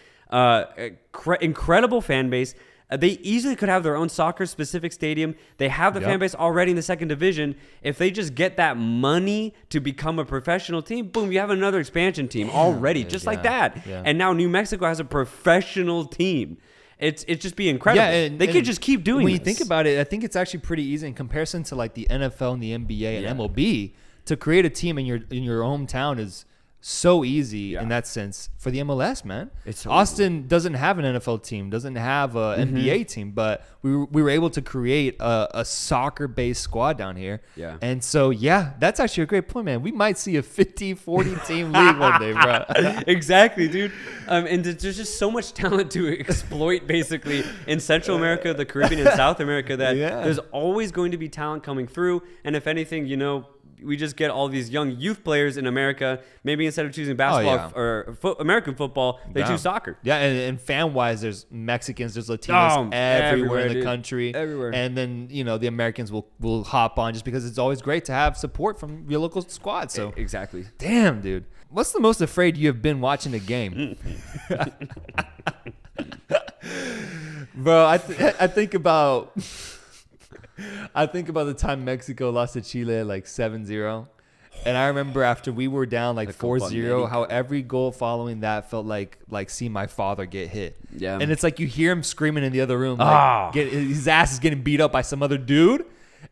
Incredible fan base. They easily could have their own soccer-specific stadium. They have the fan base already in the second division. If they just get that money to become a professional team, boom, you have another expansion team already, just like that. Yeah. And now New Mexico has a professional team. It's just be incredible. Yeah, they could just keep doing When you think about it, I think it's actually pretty easy in comparison to the NFL and the NBA and MLB. To create a team in your hometown is so easy in that sense for the MLS, man. Austin doesn't have an NFL team, doesn't have an NBA team, but we were able to create a soccer-based squad down here. Yeah. And so, that's actually a great point, man. We might see a 50-40 team league one day, bro. Exactly, dude. And there's just so much talent to exploit, basically, in Central America, the Caribbean, and South America that there's always going to be talent coming through. And if anything, we just get all these young youth players in America. Maybe instead of choosing basketball or American football, they choose soccer. Yeah, and fan-wise, there's Mexicans, there's Latinos everywhere in the country. Everywhere. And then, the Americans will hop on just because it's always great to have support from your local squad. So exactly. Damn, dude. What's the most afraid you have been watching a game? Bro, I think about... I think about the time Mexico lost to Chile 7-0. And I remember after we were down 4-0, how every goal following that felt like seeing my father get hit. Yeah. And it's you hear him screaming in the other room. His ass is getting beat up by some other dude.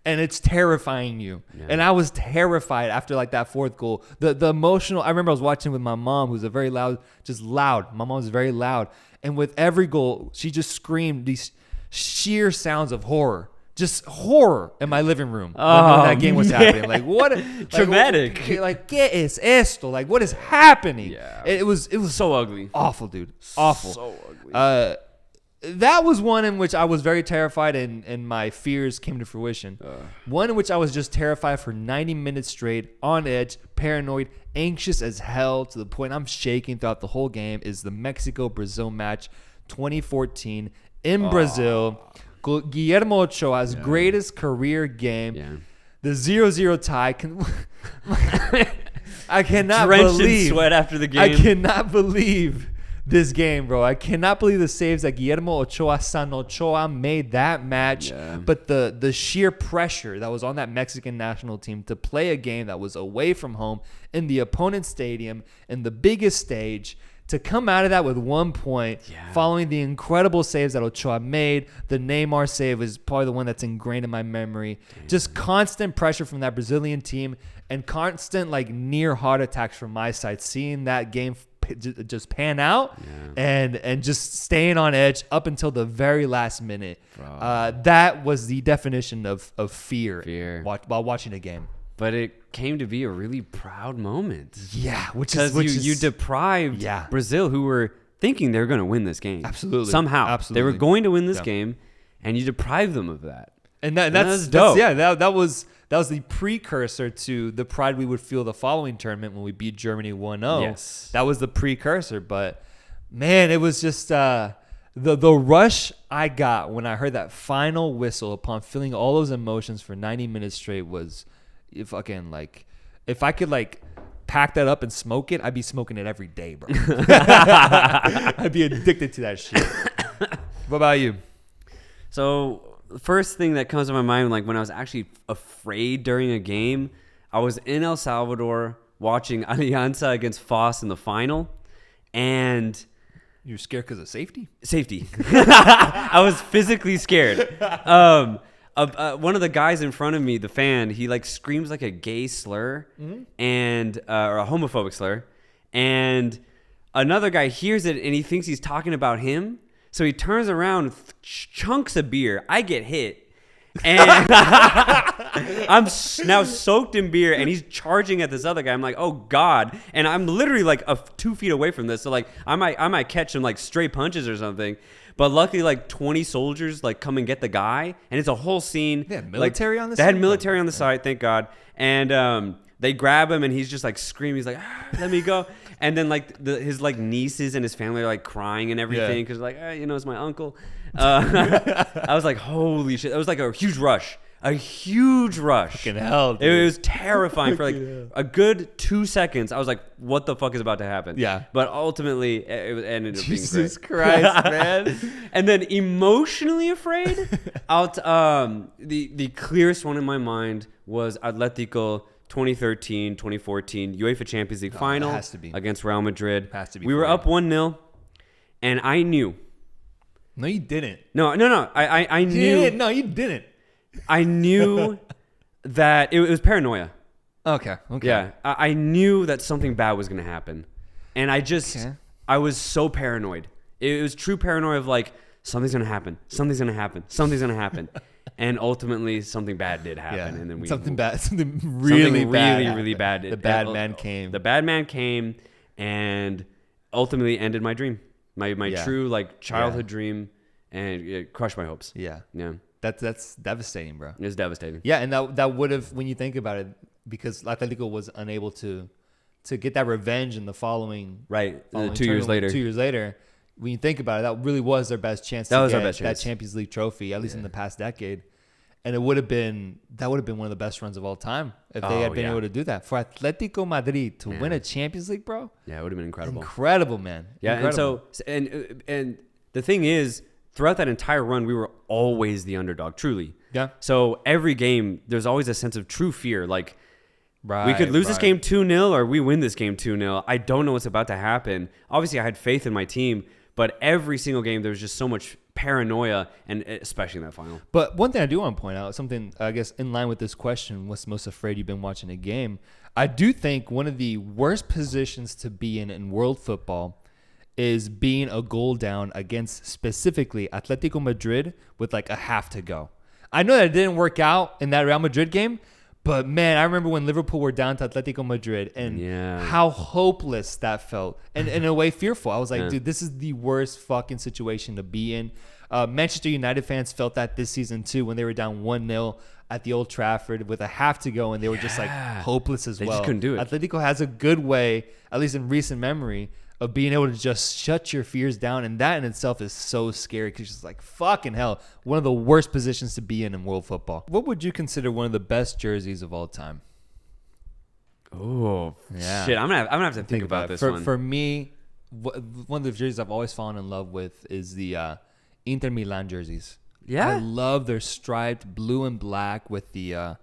And it's terrifying you. Yeah. And I was terrified after that fourth goal. The emotional, I remember I was watching with my mom, who's a very loud. My mom was very loud. And with every goal, she just screamed these sheer sounds of horror. Just horror in my living room when that game was happening. What? Traumatic. ¿Qué es esto? What is happening? Yeah. It was so ugly. Awful, dude. Awful. So ugly. That was one in which I was very terrified and my fears came to fruition. One in which I was just terrified for 90 minutes straight, on edge, paranoid, anxious as hell to the point I'm shaking throughout the whole game is the Mexico-Brazil match 2014 in Brazil. Guillermo Ochoa's greatest career game. Yeah. The 0-0 tie. I cannot drenched in sweat after the game. I cannot believe this game, bro. I cannot believe the saves that Guillermo Ochoa, San Ochoa made that match. Yeah. But the sheer pressure that was on that Mexican national team to play a game that was away from home in the opponent's stadium in the biggest stage, to come out of that with 1 point, following the incredible saves that Ochoa made. The Neymar save is probably the one that's ingrained in my memory. Damn. Just constant pressure from that Brazilian team and constant near heart attacks from my side. Seeing that game just pan out and just staying on edge up until the very last minute. That was the definition of fear. While watching a game. But it came to be a really proud moment. Yeah, because you deprived Brazil, who were thinking they're going to win this game. Absolutely. Somehow. Absolutely. They were going to win this game, and you deprive them of that. And that's dope. That was the precursor to the pride we would feel the following tournament when we beat Germany 1-0. Yes. That was the precursor. But, man, it was just the rush I got when I heard that final whistle upon feeling all those emotions for 90 minutes straight was fucking like, if I could like pack that up and smoke it, I'd be smoking it every day, bro. I'd be addicted to that shit. What about you? So the first thing that comes to my mind, like when I was actually afraid during a game, I was in El Salvador watching Alianza against FOS in the final, and You're scared because of safety? safety. I was physically scared. One of the guys in front of me, the fan, he like screams like a gay slur and or a homophobic slur, and another guy hears it and he thinks he's talking about him. So he turns around, chunks a beer. I get hit. And I'm now soaked in beer, and he's charging at this other guy. I'm like, oh, God. And I'm literally like 2 feet away from this. So like I might catch him like stray punches or something. But luckily, like 20 soldiers like come and get the guy. And it's a whole scene. They had military on the side? They side? had military on the side, thank God. And they grab him, and he's just like screaming. He's like, let me go. And then like his like nieces and his family are like crying and everything because like, it's my uncle. I was like, holy shit! It was like a huge rush. Fucking hell, dude. It was terrifying for like a good 2 seconds. I was like, what the fuck is about to happen? Yeah. But ultimately, it ended up being great. Jesus Christ, man. And then emotionally afraid, the clearest one in my mind was Atletico 2013, 2014 UEFA Champions League final has to be. against Real Madrid. Has to be. We were up 1-0, and I knew. No, you didn't. No. I knew. No, you didn't. I knew that it was paranoia. Okay. Yeah, I knew that something bad was going to happen, and I was so paranoid. It was true paranoia of like something's going to happen, and ultimately something bad did happen, and then something really bad. The bad man came. The bad man came, and ultimately ended my dream, my true like childhood dream, and it crushed my hopes. Yeah. Yeah. That's devastating, bro. It's devastating. Yeah, and that would have, when you think about it, because Atletico was unable to get that revenge in the following 2 years later. 2 years later, when you think about it, that really was their best chance to get that Champions League trophy, at least in the past decade. And that would have been one of the best runs of all time if they had been able to do that. For Atletico Madrid to win a Champions League, bro. Yeah, it would have been incredible. Incredible, man. Yeah, Incredible. and the thing is, throughout that entire run, we were always the underdog, truly. Yeah. So every game, there's always a sense of true fear. Like, we could lose this right. game 2-0 or we win this game 2-0. I don't know what's about to happen. Obviously, I had faith in my team, but every single game, there was just so much paranoia, and especially in that final. But one thing I do want to point out, something, I guess, in line with this question, what's most afraid you've been watching a game? I do think one of the worst positions to be in world football is being a goal down against specifically Atletico Madrid with like a half to go. I know that it didn't work out in that Real Madrid game, but man, I remember when Liverpool were down to Atletico Madrid and how hopeless that felt, and in a way fearful. I was like, dude, this is the worst fucking situation to be in. Manchester United fans felt that this season too when they were down 1-0 at the Old Trafford with a half to go, and they were just like hopeless as well. They just couldn't do it. Atletico has a good way, at least in recent memory, of being able to just shut your fears down. And that in itself is so scary because it's just like, fucking hell, one of the worst positions to be in world football. What would you consider one of the best jerseys of all time? Oh, shit. I'm gonna have to think about this one. For me, one of the jerseys I've always fallen in love with is the Inter Milan jerseys. Yeah? I love their striped blue and black with the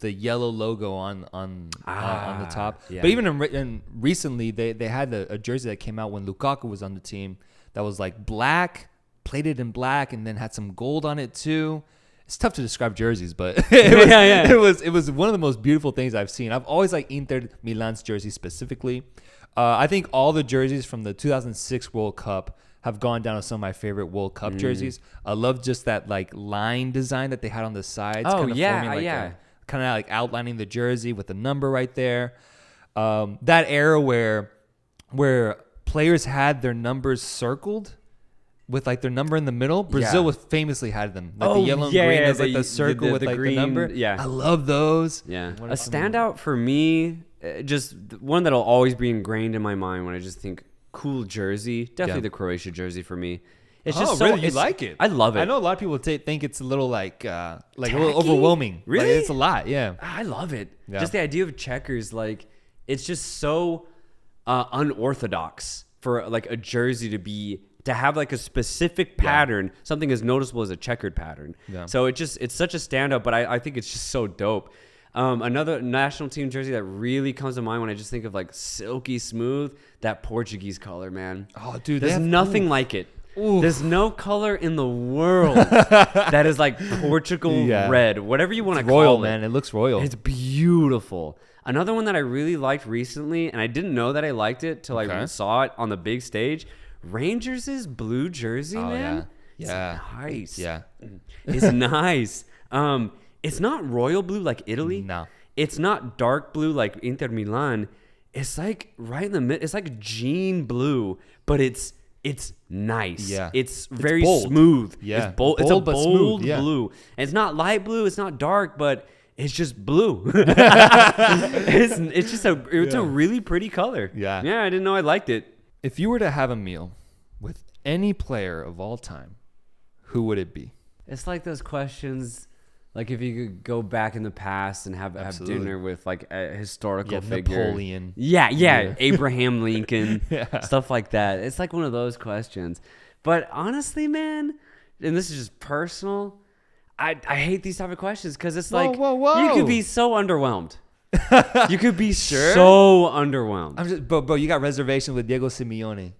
yellow logo on the top. Yeah. But even recently, they had a jersey that came out when Lukaku was on the team that was like black, plated in black, and then had some gold on it too. It's tough to describe jerseys, but it was one of the most beautiful things I've seen. I've always liked Inter Milan's jersey specifically. I think all the jerseys from the 2006 World Cup have gone down as some of my favorite World Cup jerseys. I love just that like line design that they had on the sides. Kind of like outlining the jersey with the number right there. That era where players had their numbers circled with like their number in the middle. Brazil was famously had them. Like the yellow and green is like the circle with like green, the number. Yeah. I love those. Yeah. A standout for me, just one that'll always be ingrained in my mind when I just think cool jersey. Definitely the Croatia jersey for me. It's just so really? You like it? I love it. I know a lot of people think it's a little like a little overwhelming. Really? Like, it's a lot. Yeah. I love it. Yeah. Just the idea of checkers, like it's just so unorthodox for like a jersey to have like a specific pattern, something as noticeable as a checkered pattern. Yeah. So it's such a standout, but I think it's just so dope. Another national team jersey that really comes to mind when I just think of like silky smooth, that Portuguese color, man. Oh, dude, there's nothing like it. Oof. There's no color in the world that is like Portugal red, whatever you want to call royal, it. Man, it looks royal. It's beautiful. Another one that I really liked recently, and I didn't know that I liked it till I saw it on the big stage. Rangers' blue jersey, man. Yeah. It's nice. Yeah. It's nice. It's not royal blue like Italy. No. It's not dark blue like Inter Milan. It's like right in the mid. It's like jean blue, but it's nice. Yeah. It's very bold. Smooth. Yeah. It's bold. It's a but bold smooth. Yeah. blue. And it's not light blue. It's not dark, but it's just blue. It's a really pretty color. Yeah. Yeah. I didn't know I liked it. If you were to have a meal with any player of all time, who would it be? It's like those questions. Like if you could go back in the past and have dinner with like a historical figure. Napoleon. Yeah. Abraham Lincoln. Stuff like that. It's like one of those questions. But honestly, man, and this is just personal, I hate these type of questions because it's you could be so underwhelmed. You could be so underwhelmed. Bro, you got reservations with Diego Simeone.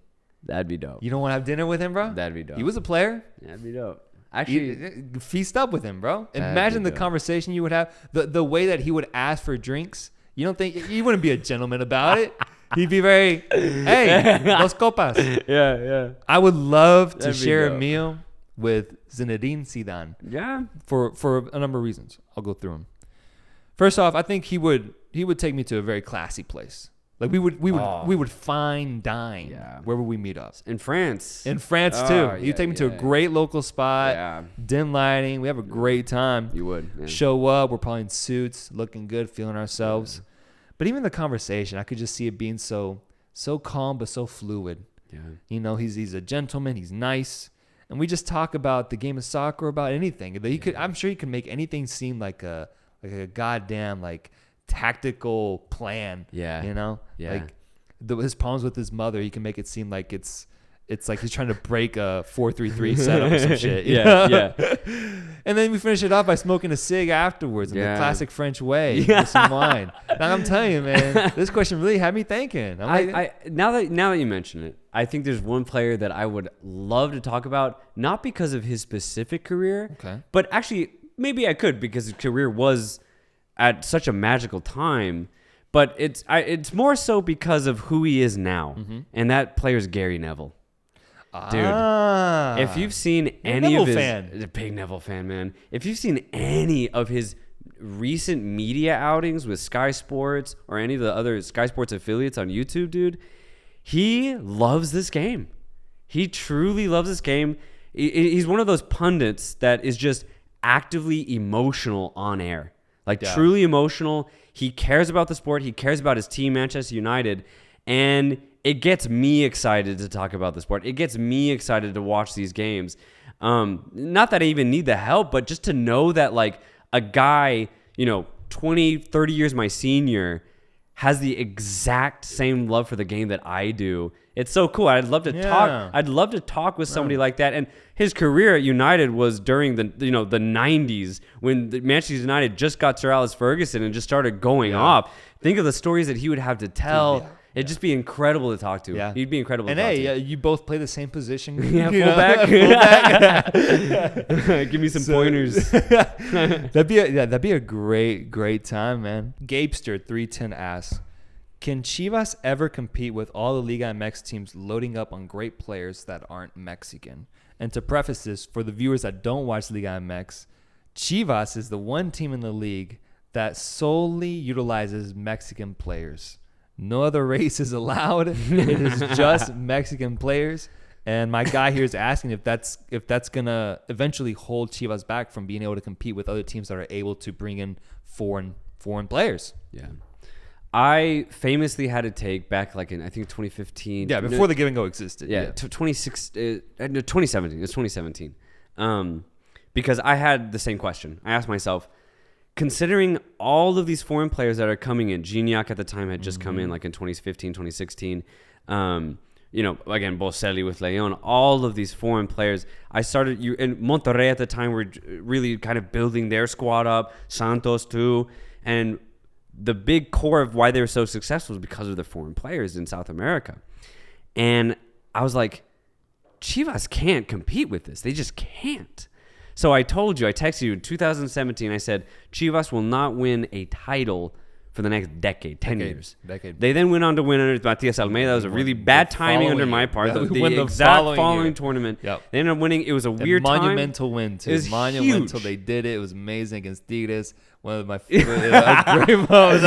That'd be dope. You don't want to have dinner with him, bro? That'd be dope. He was a player. That'd be dope. Actually, feast up with him, bro. Imagine the conversation you would have, the way that he would ask for drinks. You don't think he wouldn't be a gentleman about it? He'd be very, hey, dos copas. Yeah. I would love to share a meal with Zinedine Zidane. Yeah. For a number of reasons. I'll go through them. First off, I think he would take me to a very classy place. Like we would fine dine wherever we meet up. In France. Too. You'd take me to a great local spot, dim lighting. We have a great time. You would. Yeah. Show up. We're probably in suits, looking good, feeling ourselves. Yeah. But even the conversation, I could just see it being so calm but so fluid. Yeah. You know, he's a gentleman. He's nice. And we just talk about the game of soccer, about anything. I'm sure he could make anything seem like a goddamn like tactical plan. Yeah. You know? Yeah. Like his problems with his mother, he can make it seem like it's like he's trying to break a 4-3-3 setup or some shit. Yeah. And then we finish it off by smoking a cig afterwards in the classic French way with some wine. Now I'm telling you, man, this question really had me thinking. Now that you mention it, I think there's one player that I would love to talk about, not because of his specific career, but actually maybe I could because his career was at such a magical time. But it's more so because of who he is now, and that player's Gary Neville. Dude, if you've seen any of his... A big Neville fan, man. If you've seen any of his recent media outings with Sky Sports or any of the other Sky Sports affiliates on YouTube, dude, he loves this game. He truly loves this game. He's one of those pundits that is just actively emotional on air. Truly emotional. He cares about the sport. He cares about his team, Manchester United. And it gets me excited to talk about the sport. It gets me excited to watch these games. Not that I even need the help, but just to know that like a guy, 20, 30 years my senior has the exact same love for the game that I do. It's so cool. I'd love to talk. I'd love to talk with somebody like that. And his career at United was during the 90s when Manchester United just got Sir Alex Ferguson and just started going off. Think of the stories that he would have to tell. It'd just be incredible to talk to. Yeah. He'd be incredible to talk to. And you both play the same position. Fullback. Give me some pointers. That'd be a great time, man. Gapester 310 asks, can Chivas ever compete with all the Liga MX teams loading up on great players that aren't Mexican? And to preface this, for the viewers that don't watch Liga MX, Chivas is the one team in the league that solely utilizes Mexican players. no other race is allowed. It is just Mexican players. And my guy here is asking if that's gonna eventually hold Chivas back from being able to compete with other teams that are able to bring in foreign players. Yeah. I famously had to take back like in I think 2015. Yeah, before the give and go existed. Yeah, 2017. It's 2017. Because I had the same question. I asked myself, considering all of these foreign players that are coming in, Gignac at the time had just come in like in 2015, 2016. Again, Boselli with Leon, all of these foreign players. I started in Monterrey at the time were really kind of building their squad up. Santos too, and the big core of why they were so successful was because of the foreign players in South America. And I was like, Chivas can't compete with this. They just can't. So I texted you in 2017, I said, Chivas will not win a title for the next decade, 10 years. They then went on to win under Matias Almeida. It was a really bad timing under my part. The exact following tournament. Yep. They ended up winning. It was a weird monumental win, too. It was monumental. Huge. They did it. It was amazing against Tigres. One of my favorite great moments.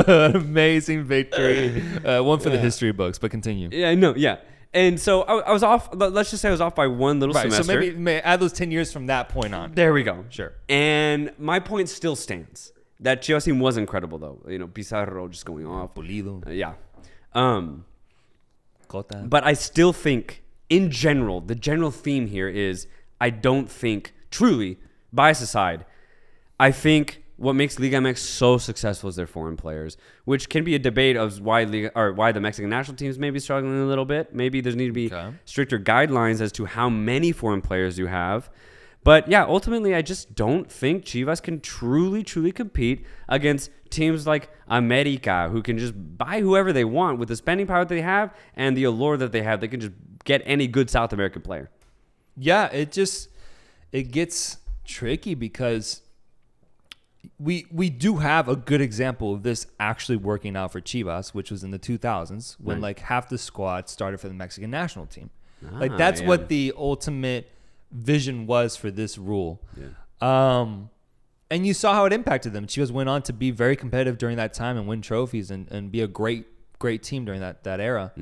An amazing victory. One for the history books, but continue. Yeah, I know. Yeah. And so I was off. Let's just say I was off by one little semester. So maybe add those 10 years from that point on. There we go. Sure. And my point still stands. That Chivas team was incredible, though. Pizarro just going off. Pulido. Yeah. Cota. But I still think, in general, the general theme here is I don't think, truly, bias aside, I think what makes Liga MX so successful is their foreign players, which can be a debate of why the Mexican national teams may be struggling a little bit. Maybe there need to be stricter guidelines as to how many foreign players you have. But yeah, ultimately, I just don't think Chivas can truly compete against teams like America, who can just buy whoever they want with the spending power that they have and the allure that they have. They can just get any good South American player. Yeah, it gets tricky because we do have a good example of this actually working out for Chivas, which was in the 2000s when like half the squad started for the Mexican national team. That's what the ultimate vision was for this rule. And you saw how it impacted them. Chivas went on to be very competitive during that time and win trophies and be a great team during that era.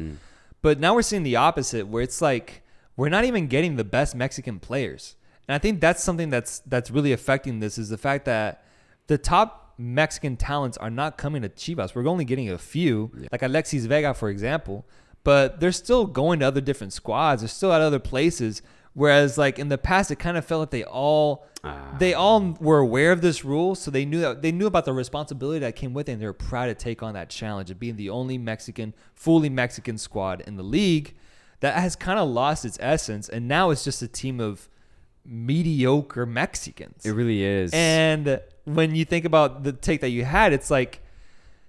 But now we're seeing the opposite, where it's like we're not even getting the best Mexican players. And I think that's something that's really affecting this, is the fact that the top Mexican talents are not coming to Chivas. We're only getting a few, like Alexis Vega, for example, but they're still going to other different squads. They're still at other places. Whereas like in the past, it kind of felt like they all were aware of this rule. So they knew about the responsibility that came with it. And they were proud to take on that challenge of being the only fully Mexican squad in the league. That has kind of lost its essence. And now it's just a team of mediocre Mexicans. It really is. And when you think about the take that you had, it's like,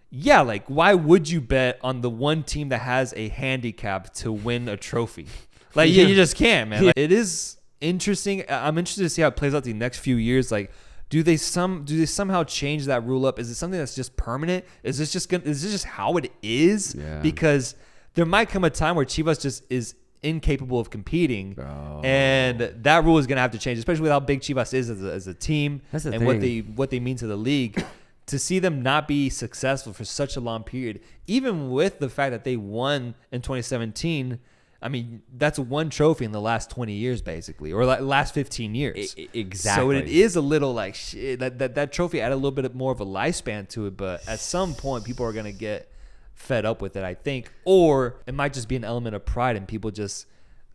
yeah, like why would you bet on the one team that has a handicap to win a trophy? Like you just can't, man. Like, it is interesting. I'm interested to see how it plays out the next few years. Like, do they somehow change that rule up? Is it something that's just permanent? Is this just how it is? Yeah. Because there might come a time where Chivas just is incapable of competing, and that rule is going to have to change, especially with how big Chivas is as a team and what they mean to the league. To see them not be successful for such a long period, even with the fact that they won in 2017. I mean, that's one trophy in the last 20 years, basically, or last 15 years. Exactly. So it is a little like shit. That trophy added a little bit more of a lifespan to it, but at some point, people are going to get fed up with it, I think. Or it might just be an element of pride, and people just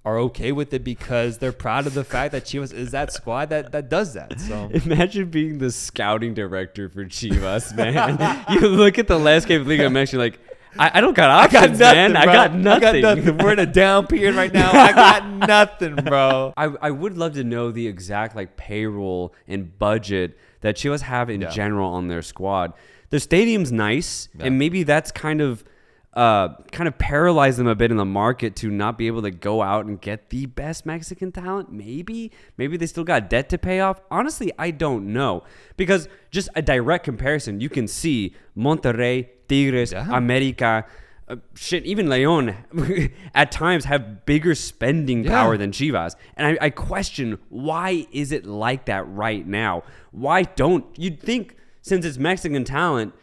are okay with it because they're proud of the fact that Chivas is that squad that does that. So imagine being the scouting director for Chivas, man. You look at the landscape of Liga MX, you're like, I don't got options, man. I got nothing. We're in a down period right now. I got nothing, bro. I would love to know the exact like payroll and budget that Chivas have in general on their squad. Their stadium's nice, and maybe that's kind of paralyzed them a bit in the market to not be able to go out and get the best Mexican talent. Maybe they still got debt to pay off. Honestly, I don't know, because just a direct comparison, you can see Monterrey, Tigres, America, even Leon at times have bigger spending power than Chivas. And I question, why is it like that right now? Why don't you'd think, since it's Mexican talent,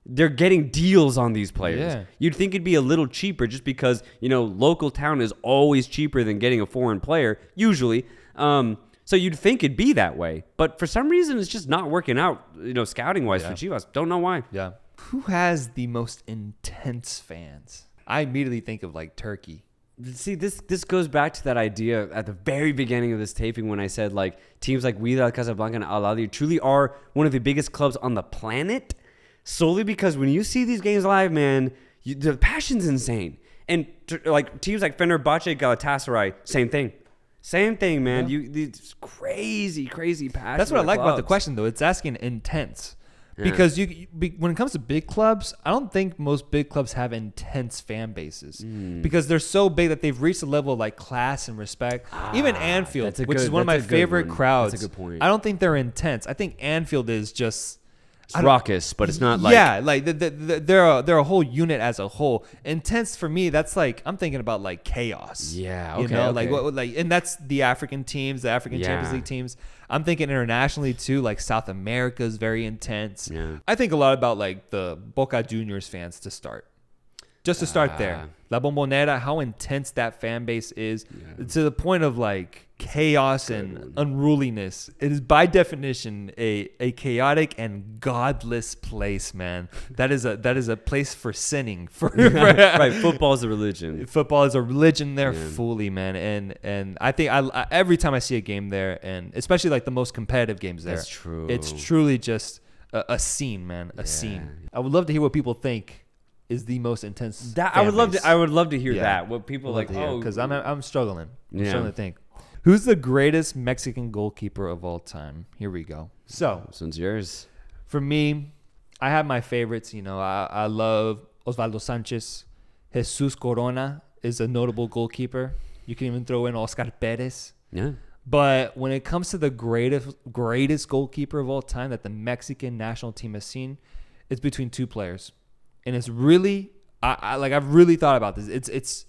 they're getting deals on these players. Yeah. You'd think it'd be a little cheaper just because, local town is always cheaper than getting a foreign player, usually. So you'd think it'd be that way. But for some reason, it's just not working out, scouting-wise for Chivas. Don't know why. Yeah. Who has the most intense fans? I immediately think of like Turkey. See, this goes back to that idea at the very beginning of this taping when I said like teams like Wydad, Casablanca, and Al Ahly truly are one of the biggest clubs on the planet, solely because when you see these games live, man, the passion's insane. And like teams like Fenerbahce, Galatasaray, same thing, man. Yeah. These crazy passion. That's what I like about the question, though. It's asking intense. Because when it comes to big clubs, I don't think most big clubs have intense fan bases because they're so big that they've reached a level of like class and respect. Even Anfield, which is one of my favorite crowds, that's a good point. I don't think they're intense. I think Anfield is just raucous, but it's not like they're a whole unit as a whole. Intense for me, that's like I'm thinking about like chaos. Yeah, okay, you know, okay. And that's the African teams, the African Champions League teams. I'm thinking internationally too, like South America is very intense. Yeah. I think a lot about like the Boca Juniors fans to start. Just to start there. La Bombonera, how intense that fan base is to the point of like chaos and unruliness. It is by definition a chaotic and godless place, man. That is a place for sinning. Right, football is a religion. Football is a religion there fully, man. And I think I every time I see a game there, and especially like the most competitive games there, that's true. It's truly just a scene, man. A scene. I would love to hear what people think is the most intense. I would love to hear that. What people like, because I'm struggling. I'm struggling to think. Who's the greatest Mexican goalkeeper of all time? Here we go. So, this one's yours. For me, I have my favorites. I love Osvaldo Sanchez. Jesus Corona is a notable goalkeeper. You can even throw in Oscar Perez. Yeah. But when it comes to the greatest goalkeeper of all time that the Mexican national team has seen, it's between two players. And it's really, I've really thought about this.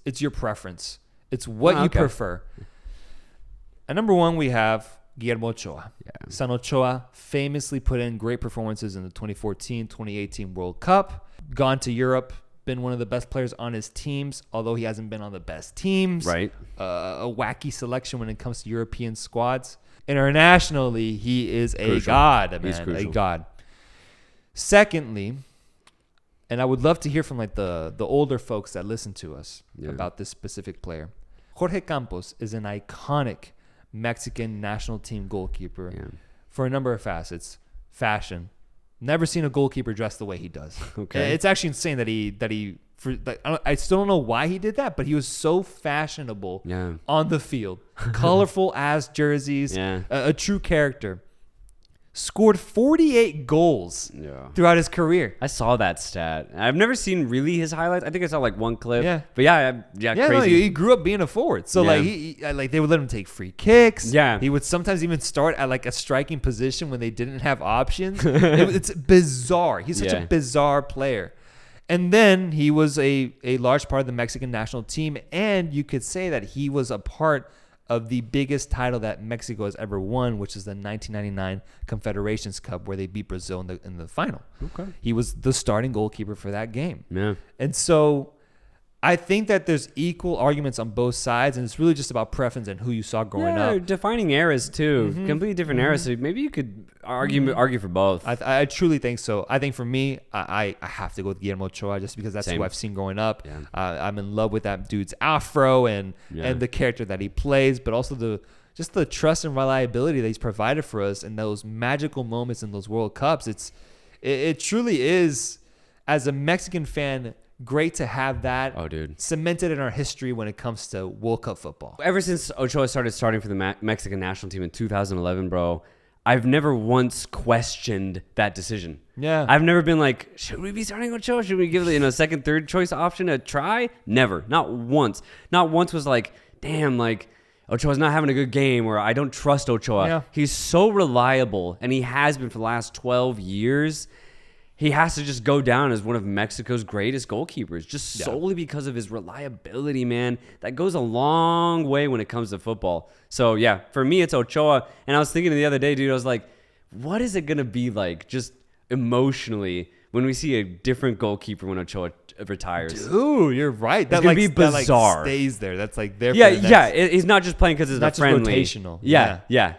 It's your preference. It's what you prefer. At number one, we have Guillermo Ochoa. Yeah. San Ochoa famously put in great performances in the 2014-2018 World Cup. Gone to Europe, been one of the best players on his teams, although he hasn't been on the best teams. Right. A wacky selection when it comes to European squads. Internationally, he is a god, man. He's crucial. A god. Secondly, and I would love to hear from like the older folks that listen to us about this specific player. Jorge Campos is an iconic Mexican national team goalkeeper for a number of facets. Fashion. Never seen a goalkeeper dressed the way he does. Okay. It's actually insane I still don't know why he did that, but he was so fashionable on the field. Colorful ass jerseys. A true character. Scored 48 goals throughout his career. I saw that stat. I've never seen really his highlights. I think I saw like one clip. Yeah. But crazy. No, he grew up being a forward. So like they would let him take free kicks. Yeah. He would sometimes even start at like a striking position when they didn't have options. It's bizarre. He's such a bizarre player. And then he was a large part of the Mexican national team, and you could say that he was a part of the biggest title that Mexico has ever won, which is the 1999 Confederations Cup, where they beat Brazil in the final. Okay. He was the starting goalkeeper for that game. Yeah. And so I think that there's equal arguments on both sides, and it's really just about preference and who you saw growing up. Defining eras too, completely different eras. So maybe you could argue for both. I truly think so. I think for me, I have to go with Guillermo Ochoa just because that's who I've seen growing up. Yeah. I'm in love with that dude's afro and the character that he plays, but also the trust and reliability that he's provided for us in those magical moments in those World Cups. It truly is, as a Mexican fan, great to have that cemented in our history when it comes to World Cup football. Ever since Ochoa starting for the Mexican national team in 2011, bro, I've never once questioned that decision. Yeah. I've never been like, should we be starting Ochoa? Should we give a second, third choice option a try? Never. Not once. Not once was like, damn, like Ochoa's not having a good game, or I don't trust Ochoa. Yeah. He's so reliable, and he has been for the last 12 years. He has to just go down as one of Mexico's greatest goalkeepers, just solely because of his reliability, man. That goes a long way when it comes to football. So, yeah, for me, it's Ochoa. And I was thinking the other day, dude, I was like, what is it going to be like just emotionally when we see a different goalkeeper when Ochoa retires. Dude, you're right. It's gonna be bizarre. That like stays there. That's like there. Yeah, for the yeah. next, He's not just playing because it's not a friendly. just rotational. Yeah.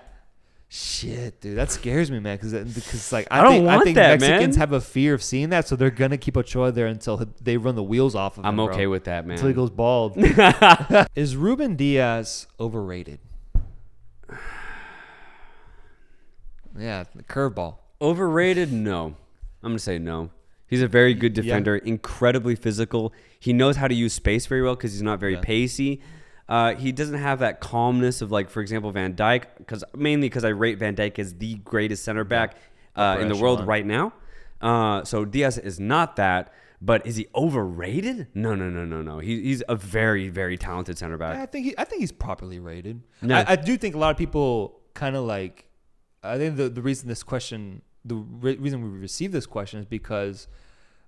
Shit, dude, that scares me, man. Because like I don't want think that, Mexicans man. have a fear of seeing that, so they're gonna keep Ochoa there until they run the wheels off of him. I'm okay bro. with that, man. Until he goes bald. Is Ruben Dias overrated? Yeah, the curveball. Overrated? No. I'm gonna say no. He's a very good defender, incredibly physical. He knows how to use space very well because he's not very pacey. He doesn't have that calmness of, like, for example, Van Dijk, mainly because I rate Van Dijk as the greatest center back in the world right now. So Diaz is not that, but is he overrated? No. He's a very, very talented center back. I think he's properly rated. No. I do think a lot of people kind of like. I think the reason reason we received this question is because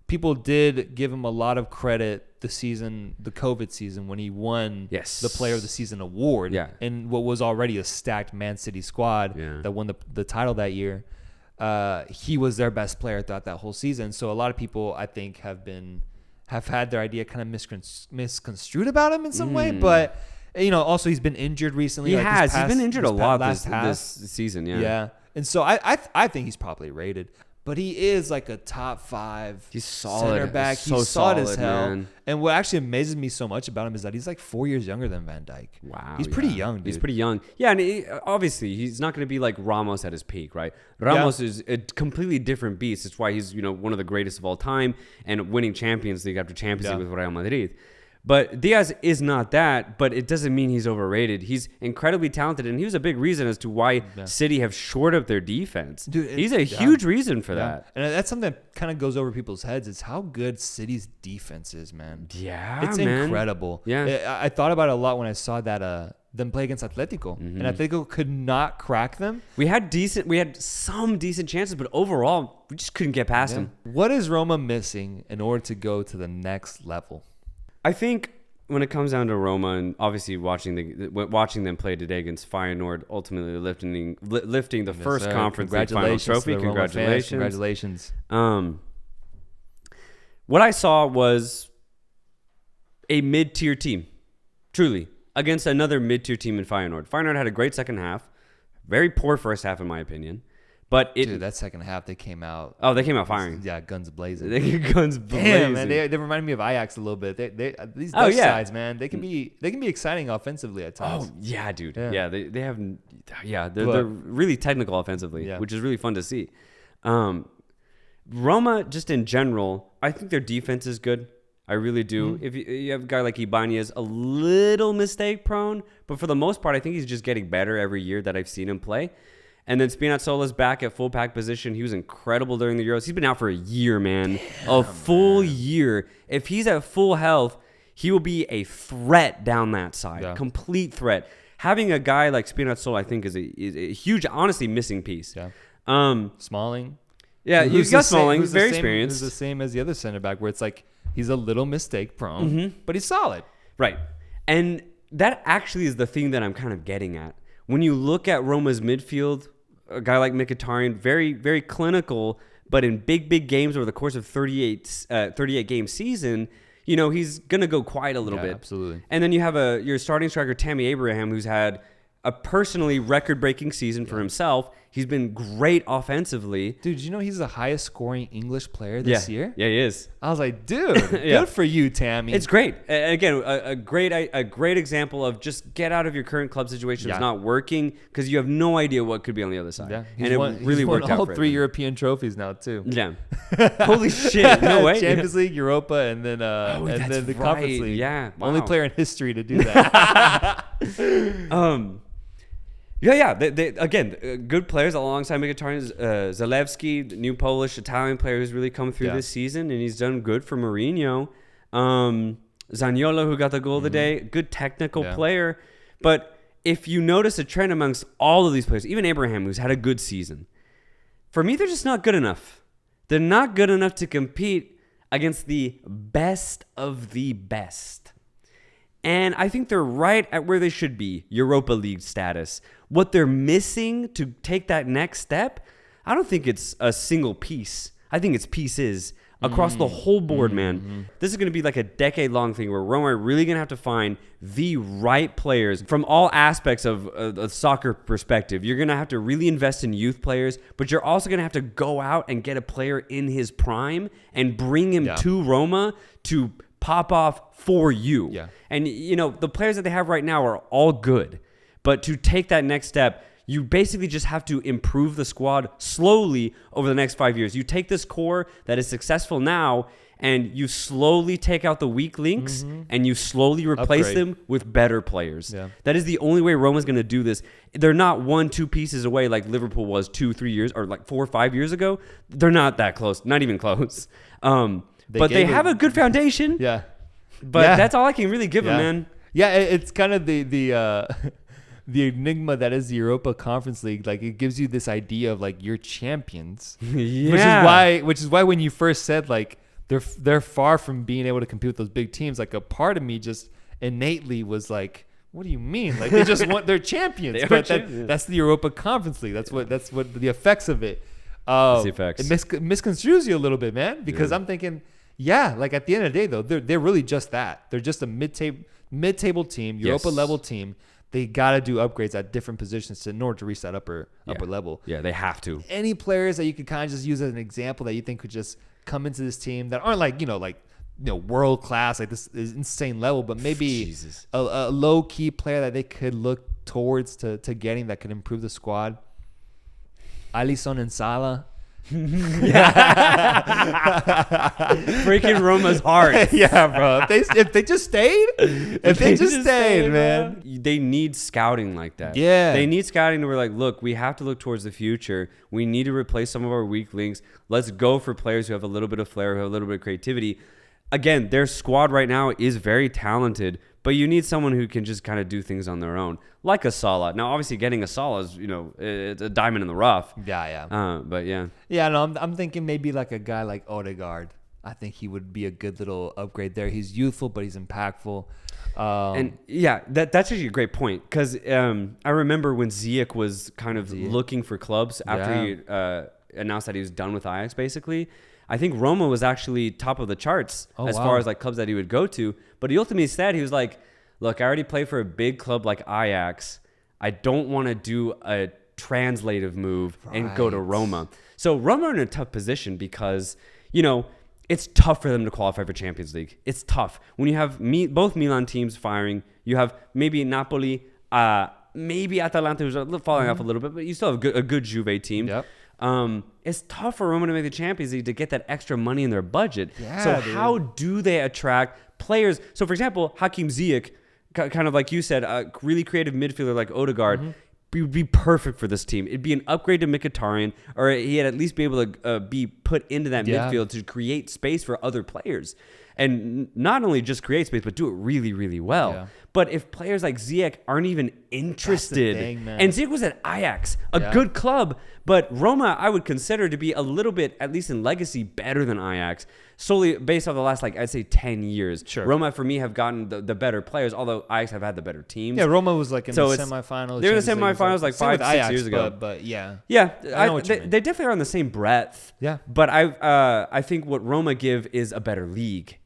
people did give him a lot of credit the COVID season, when he won the Player of the Season award in what was already a stacked Man City squad that won the title that year. He was their best player throughout that whole season. So a lot of people, I think, have had their idea kind of misconstrued about him in some way. But also he's been injured recently. He's been injured a lot this season. Yeah. And so I think he's probably rated. But he is like a top 5 He's solid. center back. So he's solid as solid, hell. man. And what actually amazes me so much about him is that he's like 4 years younger than Van Dijk. Wow. He's pretty young, dude. He's pretty young. Yeah, and obviously he's not going to be like Ramos at his peak, right? Ramos is a completely different beast. That's why he's one of the greatest of all time and winning Champions League after Champions League with Real Madrid. But Diaz is not that, but it doesn't mean he's overrated. He's incredibly talented, and he was a big reason as to why City have shored up their defense. Dude, he's a huge reason for that. And that's something that kind of goes over people's heads. Is how good City's defense is, man. Yeah, it's incredible. Yeah, I thought about it a lot when I saw that them play against Atletico, and Atletico could not crack them. We had some decent chances, but overall, we just couldn't get past them. What is Roma missing in order to go to the next level? I think when it comes down to Roma, and obviously watching them play today against Feyenoord, ultimately lifting the first Conference League final trophy. Congratulations. What I saw was a mid-tier team, truly, against another mid-tier team in Feyenoord. Feyenoord had a great second half, very poor first half in my opinion. But dude, that second half they came out. Oh, they came out firing. Yeah, guns blazing. Guns blazing. Damn, man, they reminded me of Ajax a little bit. These Dutch sides, man, they can be exciting offensively at times. Oh yeah, dude. Yeah, they have. Yeah, they're really technical offensively, which is really fun to see. Roma, just in general, I think their defense is good. I really do. If you have a guy like Ibanez, a little mistake prone, but for the most part, I think he's just getting better every year that I've seen him play. And then Spinazzola's back at full pack position. He was incredible during the Euros. He's been out for a year, man. A full year. If he's at full health, he will be a threat down that side. Yeah. Complete threat. Having a guy like Spinazzola, I think, is a huge, honestly, missing piece. Yeah. Smalling. Yeah, you got Smalling. He's very experienced. He's the same as the other center back, where it's like he's a little mistake prone, but he's solid. Right. And that actually is the thing that I'm kind of getting at. When you look at Roma's midfield, a guy like Mkhitaryan, very, very clinical, but in big games over the course of 38 game season, he's going to go quiet a little bit. Absolutely. And then you have your starting striker, Tammy Abraham, who's had a personally record-breaking season for himself. He's been great offensively. Dude, did you know he's the highest scoring English player this year? Yeah, he is. I was like, dude, good for you, Tammy. It's great. Again, a great example of just get out of your current club situation. It's not working because you have no idea what could be on the other side. Yeah, he's won all 3 European trophies now too. Yeah. Holy shit! No way. Champions League, Europa, and then the Conference League. Yeah. Wow. Only player in history to do that. Yeah. They again, good players alongside Mkhitaryan. Zalewski, new Polish-Italian player who's really come through this season, and he's done good for Mourinho. Zaniolo, who got the goal today, good technical player. But if you notice a trend amongst all of these players, even Abraham, who's had a good season, for me, they're just not good enough. They're not good enough to compete against the best of the best. And I think they're right at where they should be, Europa League status. What they're missing to take that next step, I don't think it's a single piece. I think it's pieces across the whole board, man. This is going to be like a decade-long thing where Roma are really going to have to find the right players from all aspects of a soccer perspective. You're going to have to really invest in youth players, but you're also going to have to go out and get a player in his prime and bring him to Roma to pop off for you. Yeah. And, you know, the players that they have right now are all good. But to take that next step, you basically just have to improve the squad slowly over the next 5 years. You take this core that is successful now and you slowly take out the weak links and you slowly replace them with better players. Yeah. That is the only way Roma's going to do this. They're not 1-2 pieces away like Liverpool was 2-3 years or like 4 or 5 years ago. They're not that close, not even close. But they have a good foundation. Yeah. But that's all I can really give them, man. Yeah, it's kind of the enigma that is the Europa Conference League. Like, it gives you this idea of like you're champions. Which is why when you first said like they're far from being able to compete with those big teams, like a part of me just innately was like, what do you mean? Like they just want they're champions. That's the Europa Conference League. That's what the effects of it. The effects. It misconstrues you a little bit, man, because I'm thinking, like at the end of the day though, they're really just that. They're just a mid-table team, Europa level team. They got to do upgrades at different positions in order to reach that upper level. Yeah, they have to. Any players that you could kind of just use as an example that you think could just come into this team that aren't like world class, like this is insane level, but maybe a low key player that they could look towards to getting that could improve the squad. Alisson and Salah. Breaking Roma's heart. Yeah, bro. If they just stayed, man. They need scouting like that. Yeah. They need scouting where like, look, we have to look towards the future. We need to replace some of our weak links. Let's go for players who have a little bit of flair, who have a little bit of creativity. Again, their squad right now is very talented, but you need someone who can just kind of do things on their own, like a Salah. Now, obviously, getting a Salah is, it's a diamond in the rough. Yeah. But yeah. Yeah, no, I'm thinking maybe like a guy like Odegaard. I think he would be a good little upgrade there. He's youthful, but he's impactful. And yeah, that's actually a great point, because I remember when Ziyech was kind of looking for clubs after he announced that he was done with Ajax, basically. I think Roma was actually top of the charts as far as like clubs that he would go to. But he ultimately said, he was like, look, I already play for a big club like Ajax. I don't want to do a translative move and go to Roma. So Roma are in a tough position because, it's tough for them to qualify for Champions League. It's tough. When you have both Milan teams firing, you have maybe Napoli, maybe Atalanta, who's falling off a little bit, but you still have a good Juve team. Yep. It's tough for Roma to make the Champions League to get that extra money in their budget. Yeah, so how do they attract players? So, for example, Hakim Ziyech, kind of like you said, a really creative midfielder like Odegaard, would be perfect for this team. It'd be an upgrade to Mkhitaryan, or he'd at least be able to be put into that midfield to create space for other players. And not only just create space, but do it really, really well. Yeah. But if players like Ziyech aren't even interested, and Ziyech was at Ajax, a good club, but Roma I would consider to be a little bit, at least in legacy, better than Ajax, solely based off the last, I'd say 10 years. Sure. Roma, for me, have gotten the better players, although Ajax have had the better teams. Yeah, Roma was like in the semifinals. They were in the semifinals like 5-6 years ago. But yeah. Yeah, they definitely are on the same breadth. Yeah. But I think what Roma give is a better league.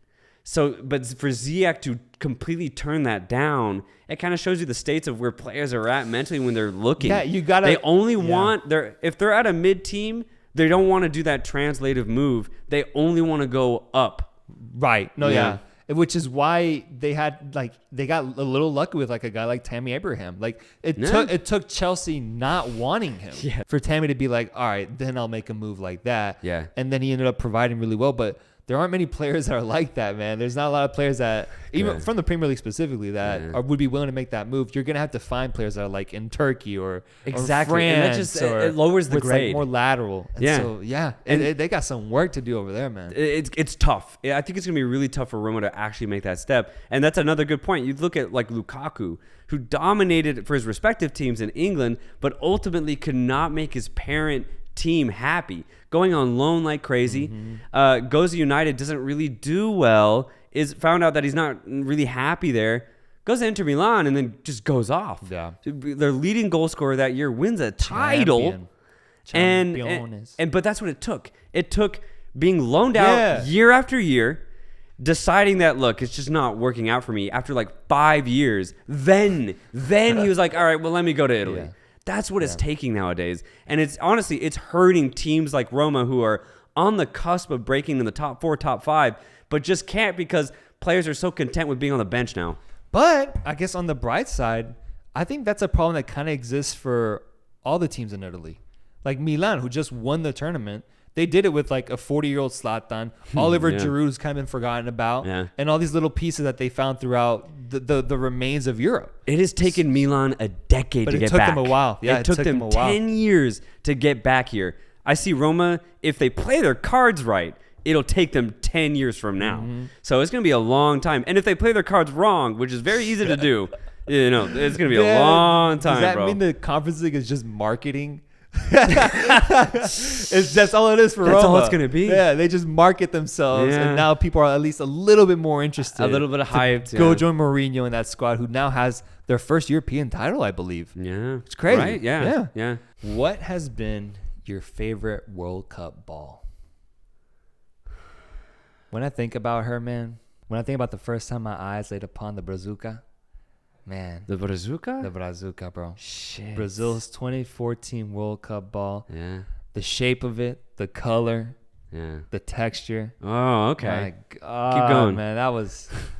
So, but for Ziyech to completely turn that down, it kind of shows you the states of where players are at mentally when they're looking. Yeah, you gotta. They only want if they're at a mid team, they don't want to do that translative move. They only want to go up. Right. No. Yeah. Which is why they got a little lucky with like a guy like Tammy Abraham. Like it took Chelsea not wanting him for Tammy to be like, all right, then I'll make a move like that. Yeah. And then he ended up providing really well, but there aren't many players that are like that, man. There's not a lot of players that, even from the Premier League specifically, that would be willing to make that move. You're going to have to find players that are like in Turkey or France. And that just it lowers the grade. It's like more lateral. And so, they got some work to do over there, man. It's tough. I think it's going to be really tough for Roma to actually make that step. And that's another good point. You look at like Lukaku, who dominated for his respective teams in England, but ultimately could not make his parent team happy, going on loan like crazy, goes to United, doesn't really do well, is found out that he's not really happy there, goes to Inter Milan and then just goes off. Yeah. Their leading goal scorer that year wins a title. And but that's what it took. It took being loaned out year after year, deciding that, look, it's just not working out for me after like 5 years. Then he was like, all right, well, let me go to Italy. Yeah. That's what it's taking nowadays. And it's honestly, it's hurting teams like Roma who are on the cusp of breaking in the top 4, top 5, but just can't because players are so content with being on the bench now. But I guess on the bright side, I think that's a problem that kind of exists for all the teams in Italy. Like Milan, who just won the tournament. They did it with like a 40-year-old Zlatan, Oliver Giroud, who's kind of been forgotten about, and all these little pieces that they found throughout the remains of Europe. It has taken Milan a decade to get back. But it took them a while. Yeah, it took them a while. 10 years to get back here. I see Roma, if they play their cards right, it'll take them 10 years from now. So it's going to be a long time. And if they play their cards wrong, which is very easy to do, it's going to be a long time, Does that bro. mean the Conference League is just marketing? That's all it is for Roma. That's all it's going to be. Yeah, they just market themselves, and now people are at least a little bit more interested. A little bit of hype. Go join Mourinho in that squad, who now has their first European title, I believe. Yeah. It's crazy. Right? Yeah. What has been your favorite World Cup ball? When I think about her, man, when I think about the first time my eyes laid upon the Brazuca, man. The Brazuca? The Brazuca, bro. Shit. Brazil's 2014 World Cup ball. Yeah. The shape of it, the color, the texture. Oh, okay. My God, keep going, man.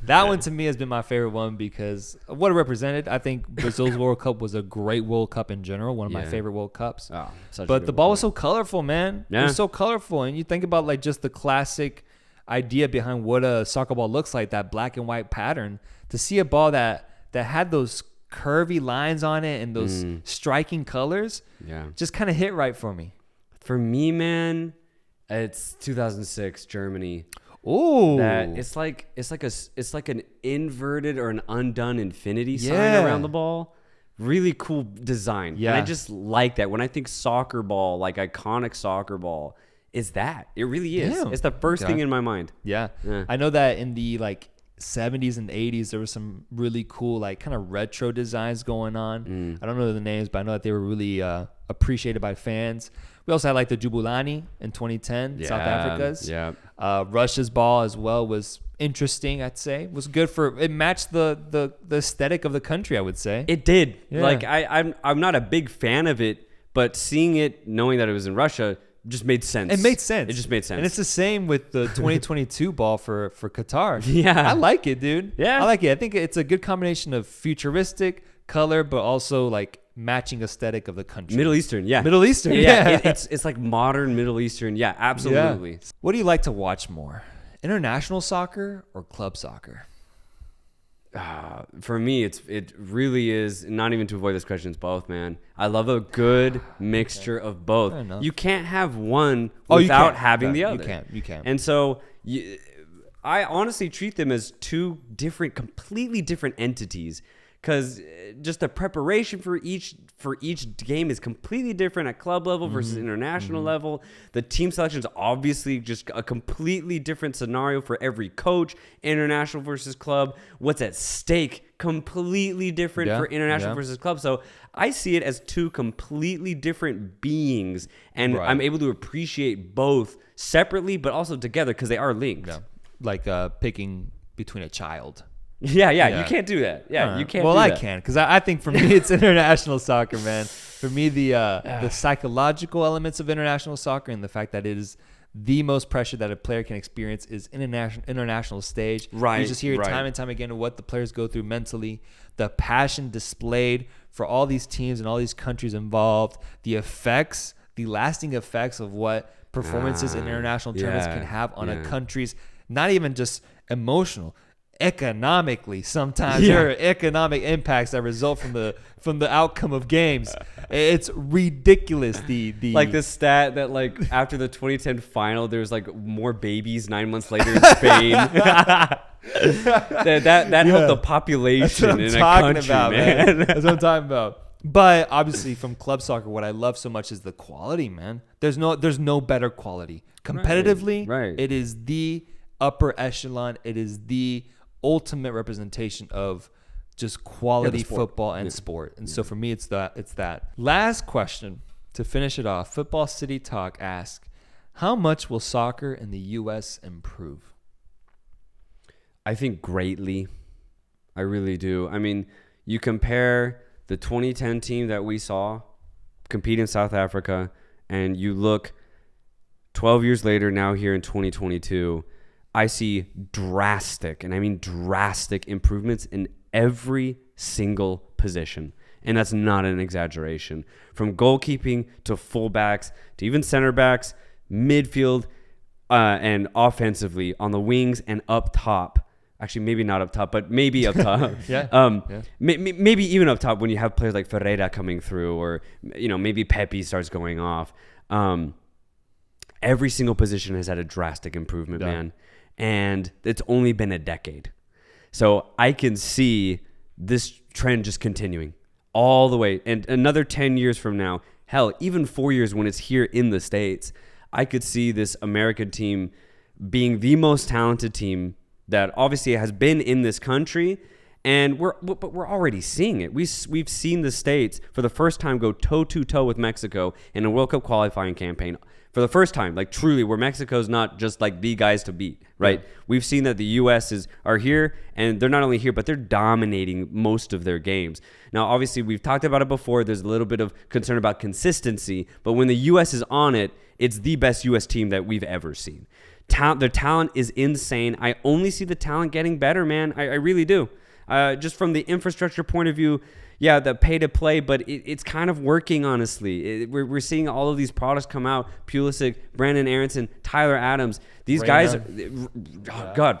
That one to me has been my favorite one because of what it represented. I think Brazil's World Cup was a great World Cup in general, one of my favorite World Cups. Oh, but the ball was so colorful, man. It was so colorful, and you think about like just the classic idea behind what a soccer ball looks like, that black and white pattern. To see a ball that had those curvy lines on it and those striking colors, just kind of hit right for me. For me, man, it's 2006 Germany. Ooh, that it's like an inverted or an undone infinity sign around the ball. Really cool design. Yeah, and I just like that. When I think soccer ball, like iconic soccer ball, is that it really is. Damn. It's the first thing in my mind. Yeah, I know that in the like 70s and 80s there was some really cool like kind of retro designs going on. I don't know the names, but I know that they were really appreciated by fans. We also had like the Jubulani in 2010, South Africa's. Russia's ball as well was interesting. I'd say it was good for it matched the aesthetic of the country. I would say it did. Like I'm not a big fan of it, but seeing it, knowing that it was in Russia, just made sense. It made sense. It just made sense. And it's the same with the 2022 ball for Qatar. Yeah. I like it, dude. Yeah. I like it. I think it's a good combination of futuristic color, but also like matching aesthetic of the country. Middle Eastern, yeah. Middle Eastern, yeah. It's like modern Middle Eastern. Yeah, absolutely. Yeah. What do you like to watch more? International soccer or club soccer? For me, it really is, not even to avoid this question, it's both, man. I love a good mixture of both. You can't have one without having the other. You can't. And so I honestly treat them as two completely different entities, because just the preparation for each game is completely different at club level versus international level. The team selection is obviously just a completely different scenario for every coach, international versus club. What's at stake, completely different for international versus club. So I see it as two completely different beings, and I'm able to appreciate both separately but also together because they are linked. Yeah. Like picking between a child. Yeah, you can't do that. Yeah, you can't. Well, do I that. can, because I think for me it's international soccer, man. For me, the psychological elements of international soccer and the fact that it is the most pressure that a player can experience is international stage. Right. You just hear it time and time again of what the players go through mentally, the passion displayed for all these teams and all these countries involved, the lasting effects of what performances in international tournaments can have on a country's, not even just emotional, economically. Sometimes there are economic impacts that result from the outcome of games. It's ridiculous. The like the stat that like after the 2010 final, there's like more babies 9 months later in Spain. that helped the population in a country, man. That's what I'm talking about. But obviously, from club soccer, what I love so much is the quality, man. There's no better quality. Competitively, it is the upper echelon. It is the ultimate representation of just quality football and sport. And so for me, it's that. Last question to finish it off. Football City Talk asks, How much will soccer in the U.S. improve? I think greatly. I really do. I mean, you compare the 2010 team that we saw compete in South Africa, and you look 12 years later, now here in 2022, I see drastic, and I mean drastic improvements in every single position. And that's not an exaggeration. From goalkeeping to fullbacks to even center backs, midfield, and offensively on the wings and up top. Actually, maybe not up top, but maybe up top. Yeah. Maybe even up top when you have players like Ferreira coming through, or maybe Pepe starts going off. Every single position has had a drastic improvement, man, and it's only been a decade. So I can see this trend just continuing all the way, and another 10 years from now, hell, even 4 years when it's here in the States, I could see this American team being the most talented team that obviously has been in this country, and we're already seeing it. We've seen the States for the first time go toe-to-toe with Mexico in a World Cup qualifying campaign for the first time, like truly, where Mexico's not just like the guys to beat, right? Yeah. We've seen that the U.S. are here, and they're not only here, but they're dominating most of their games. Now, obviously, we've talked about it before. There's a little bit of concern about consistency, but when the U.S. is on it, it's the best U.S. team that we've ever seen. Their talent is insane. I only see the talent getting better, man. I really do. Just from the infrastructure point of view, yeah, the pay to play, but it's kind of working, honestly. We're seeing all of these products come out. Pulisic, Brandon Aronson, Tyler Adams. These guys,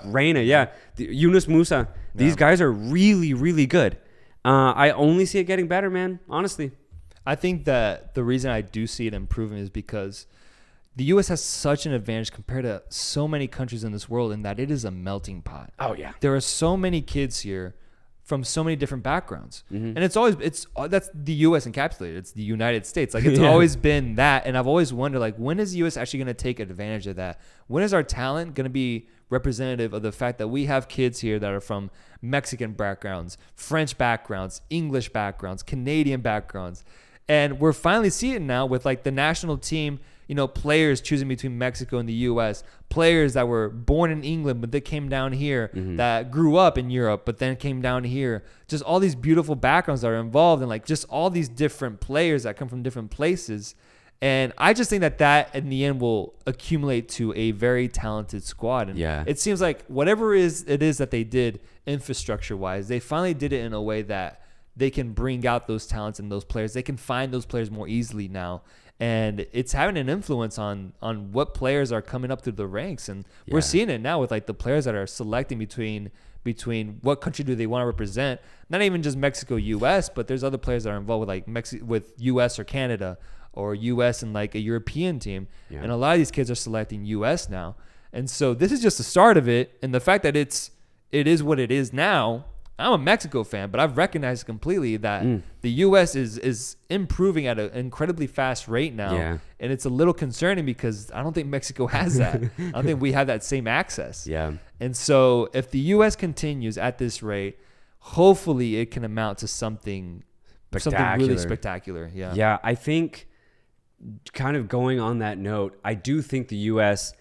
Reina, yeah. Yunus Musa. These guys are really, really good. I only see it getting better, man, honestly. I think that the reason I do see it improving is because the U.S. has such an advantage compared to so many countries in this world in that it is a melting pot. Oh, yeah. There are so many kids here from so many different backgrounds. Mm-hmm. And that's the U.S. encapsulated. It's the United States. Like, it's always been that. And I've always wondered, like, when is the U.S. actually going to take advantage of that? When is our talent going to be representative of the fact that we have kids here that are from Mexican backgrounds, French backgrounds, English backgrounds, Canadian backgrounds? And we're finally seeing it now with, like, the national team, players choosing between Mexico and the U.S., players that were born in England, but they came down here, that grew up in Europe, but then came down here. Just all these beautiful backgrounds that are involved, and like just all these different players that come from different places. And I just think that in the end will accumulate to a very talented squad. And it seems like whatever it is that they did infrastructure-wise, they finally did it in a way that they can bring out those talents and those players. They can find those players more easily now. And it's having an influence on what players are coming up through the ranks. And we're seeing it now with like the players that are selecting between what country do they want to represent. Not even just Mexico, U.S., but there's other players that are involved with like with U.S. or Canada or U.S. and like a European team. Yeah. And a lot of these kids are selecting U.S. now. And so this is just the start of it. And the fact that it is what it is now, I'm a Mexico fan, but I've recognized completely that the U.S. is improving at an incredibly fast rate now. Yeah. And it's a little concerning because I don't think Mexico has that. I don't think we have that same access. Yeah. And so if the U.S. continues at this rate, hopefully it can amount to something really spectacular. Yeah. Yeah, I think kind of going on that note, I do think the U.S.,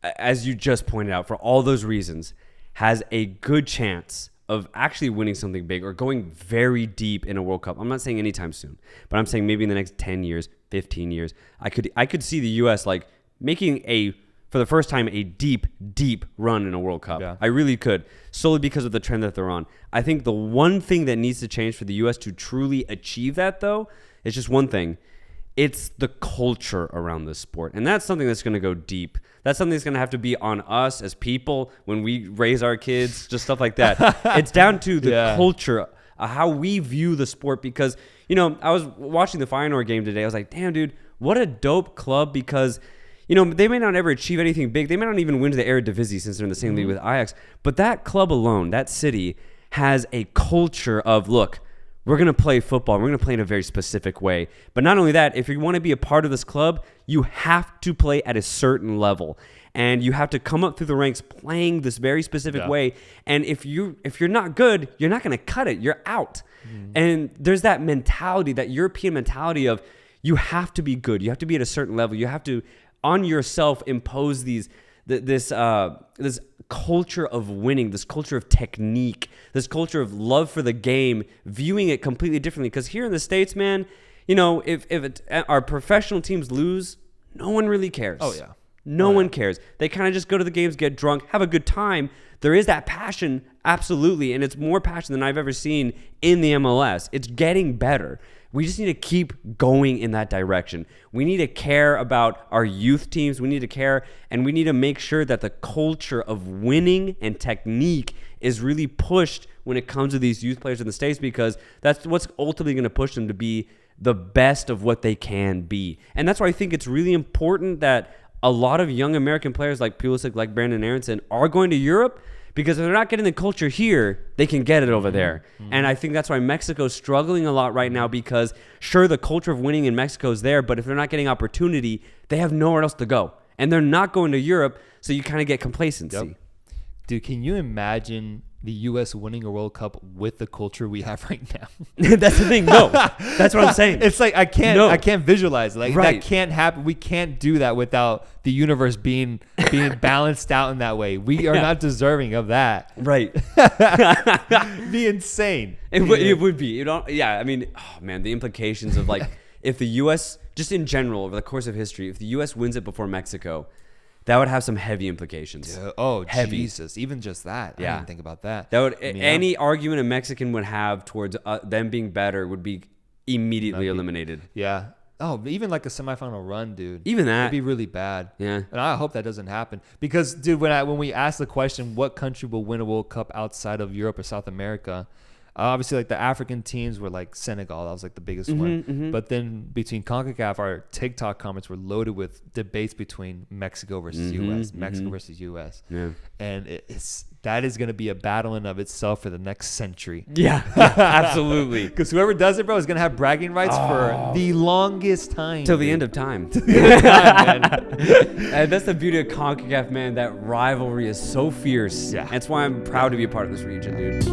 as you just pointed out, for all those reasons, has a good chance of actually winning something big or going very deep in a World Cup. I'm not saying anytime soon, but I'm saying maybe in the next 10 years, 15 years, I could see the U.S. like making for the first time, a deep run in a World Cup. Yeah. I really could, solely because of the trend that they're on. I think the one thing that needs to change for the U.S. to truly achieve that, though, is just one thing. It's the culture around this sport. And that's something that's going to go deep. That's something that's going to have to be on us as people when we raise our kids, just stuff like that. It's down to the culture, how we view the sport. Because, I was watching the Feyenoord game today. I was like, damn, dude, what a dope club. Because, they may not ever achieve anything big. They may not even win to the Eredivisie since they're in the same league with Ajax. But that club alone, that city, has a culture of, look, we're going to play football. We're going to play in a very specific way. But not only that, if you want to be a part of this club, you have to play at a certain level. And you have to come up through the ranks playing this very specific way. And if you're not good, you're not going to cut it. You're out. And there's that mentality, that European mentality of you have to be good. You have to be at a certain level. You have to on yourself impose this culture of winning, this culture of technique, this culture of love for the game, viewing it completely differently. Because here in the States, man, if our professional teams lose, no one really cares. Oh, yeah. No one cares. They kind of just go to the games, get drunk, have a good time. There is that passion, absolutely, and it's more passion than I've ever seen in the MLS. It's getting better. We just need to keep going in that direction. We need to care about our youth teams. We need to care, and we need to make sure that the culture of winning and technique is really pushed when it comes to these youth players in the States, because that's what's ultimately going to push them to be the best of what they can be. And that's why I think it's really important that a lot of young American players like Pulisic, like Brandon Aronson, are going to Europe, because if they're not getting the culture here, they can get it over there. And I think that's why Mexico's struggling a lot right now, because sure, the culture of winning in Mexico is there, but if they're not getting opportunity, they have nowhere else to go. And they're not going to Europe, so you kind of get complacency. Yep. Dude, can you imagine the U.S. winning a World Cup with the culture we have right now? That's the thing. No, that's what I'm saying. It's like I can't visualize it. Like Right. that can't happen. We can't do that without the universe being balanced out in that way. We are not deserving of that. Right. It'd be insane. It would be. I mean, oh man, the implications of like if the U.S. just in general over the course of history, if the U.S. wins it before Mexico, that would have some heavy implications. Heavy. Jesus, even just that. Yeah. I didn't think about that. That would any argument a Mexican would have towards them being better would be immediately eliminated. Yeah. Oh, even like a semifinal run, dude. Even that would be really bad. Yeah. And I hope that doesn't happen, because, dude, when we ask the question, what country will win a World Cup outside of Europe or South America? Obviously, like the African teams were like Senegal. That was like the biggest one. But then between CONCACAF, our TikTok comments were loaded with debates between Mexico versus U.S., Mexico versus U.S. Yeah. And that is going to be a battle in of itself for the next century. Yeah, absolutely. Because whoever does it, bro, is going to have bragging rights for the longest time. Till the end of time. And that's the beauty of CONCACAF, man. That rivalry is so fierce. Yeah. That's why I'm proud to be a part of this region, dude.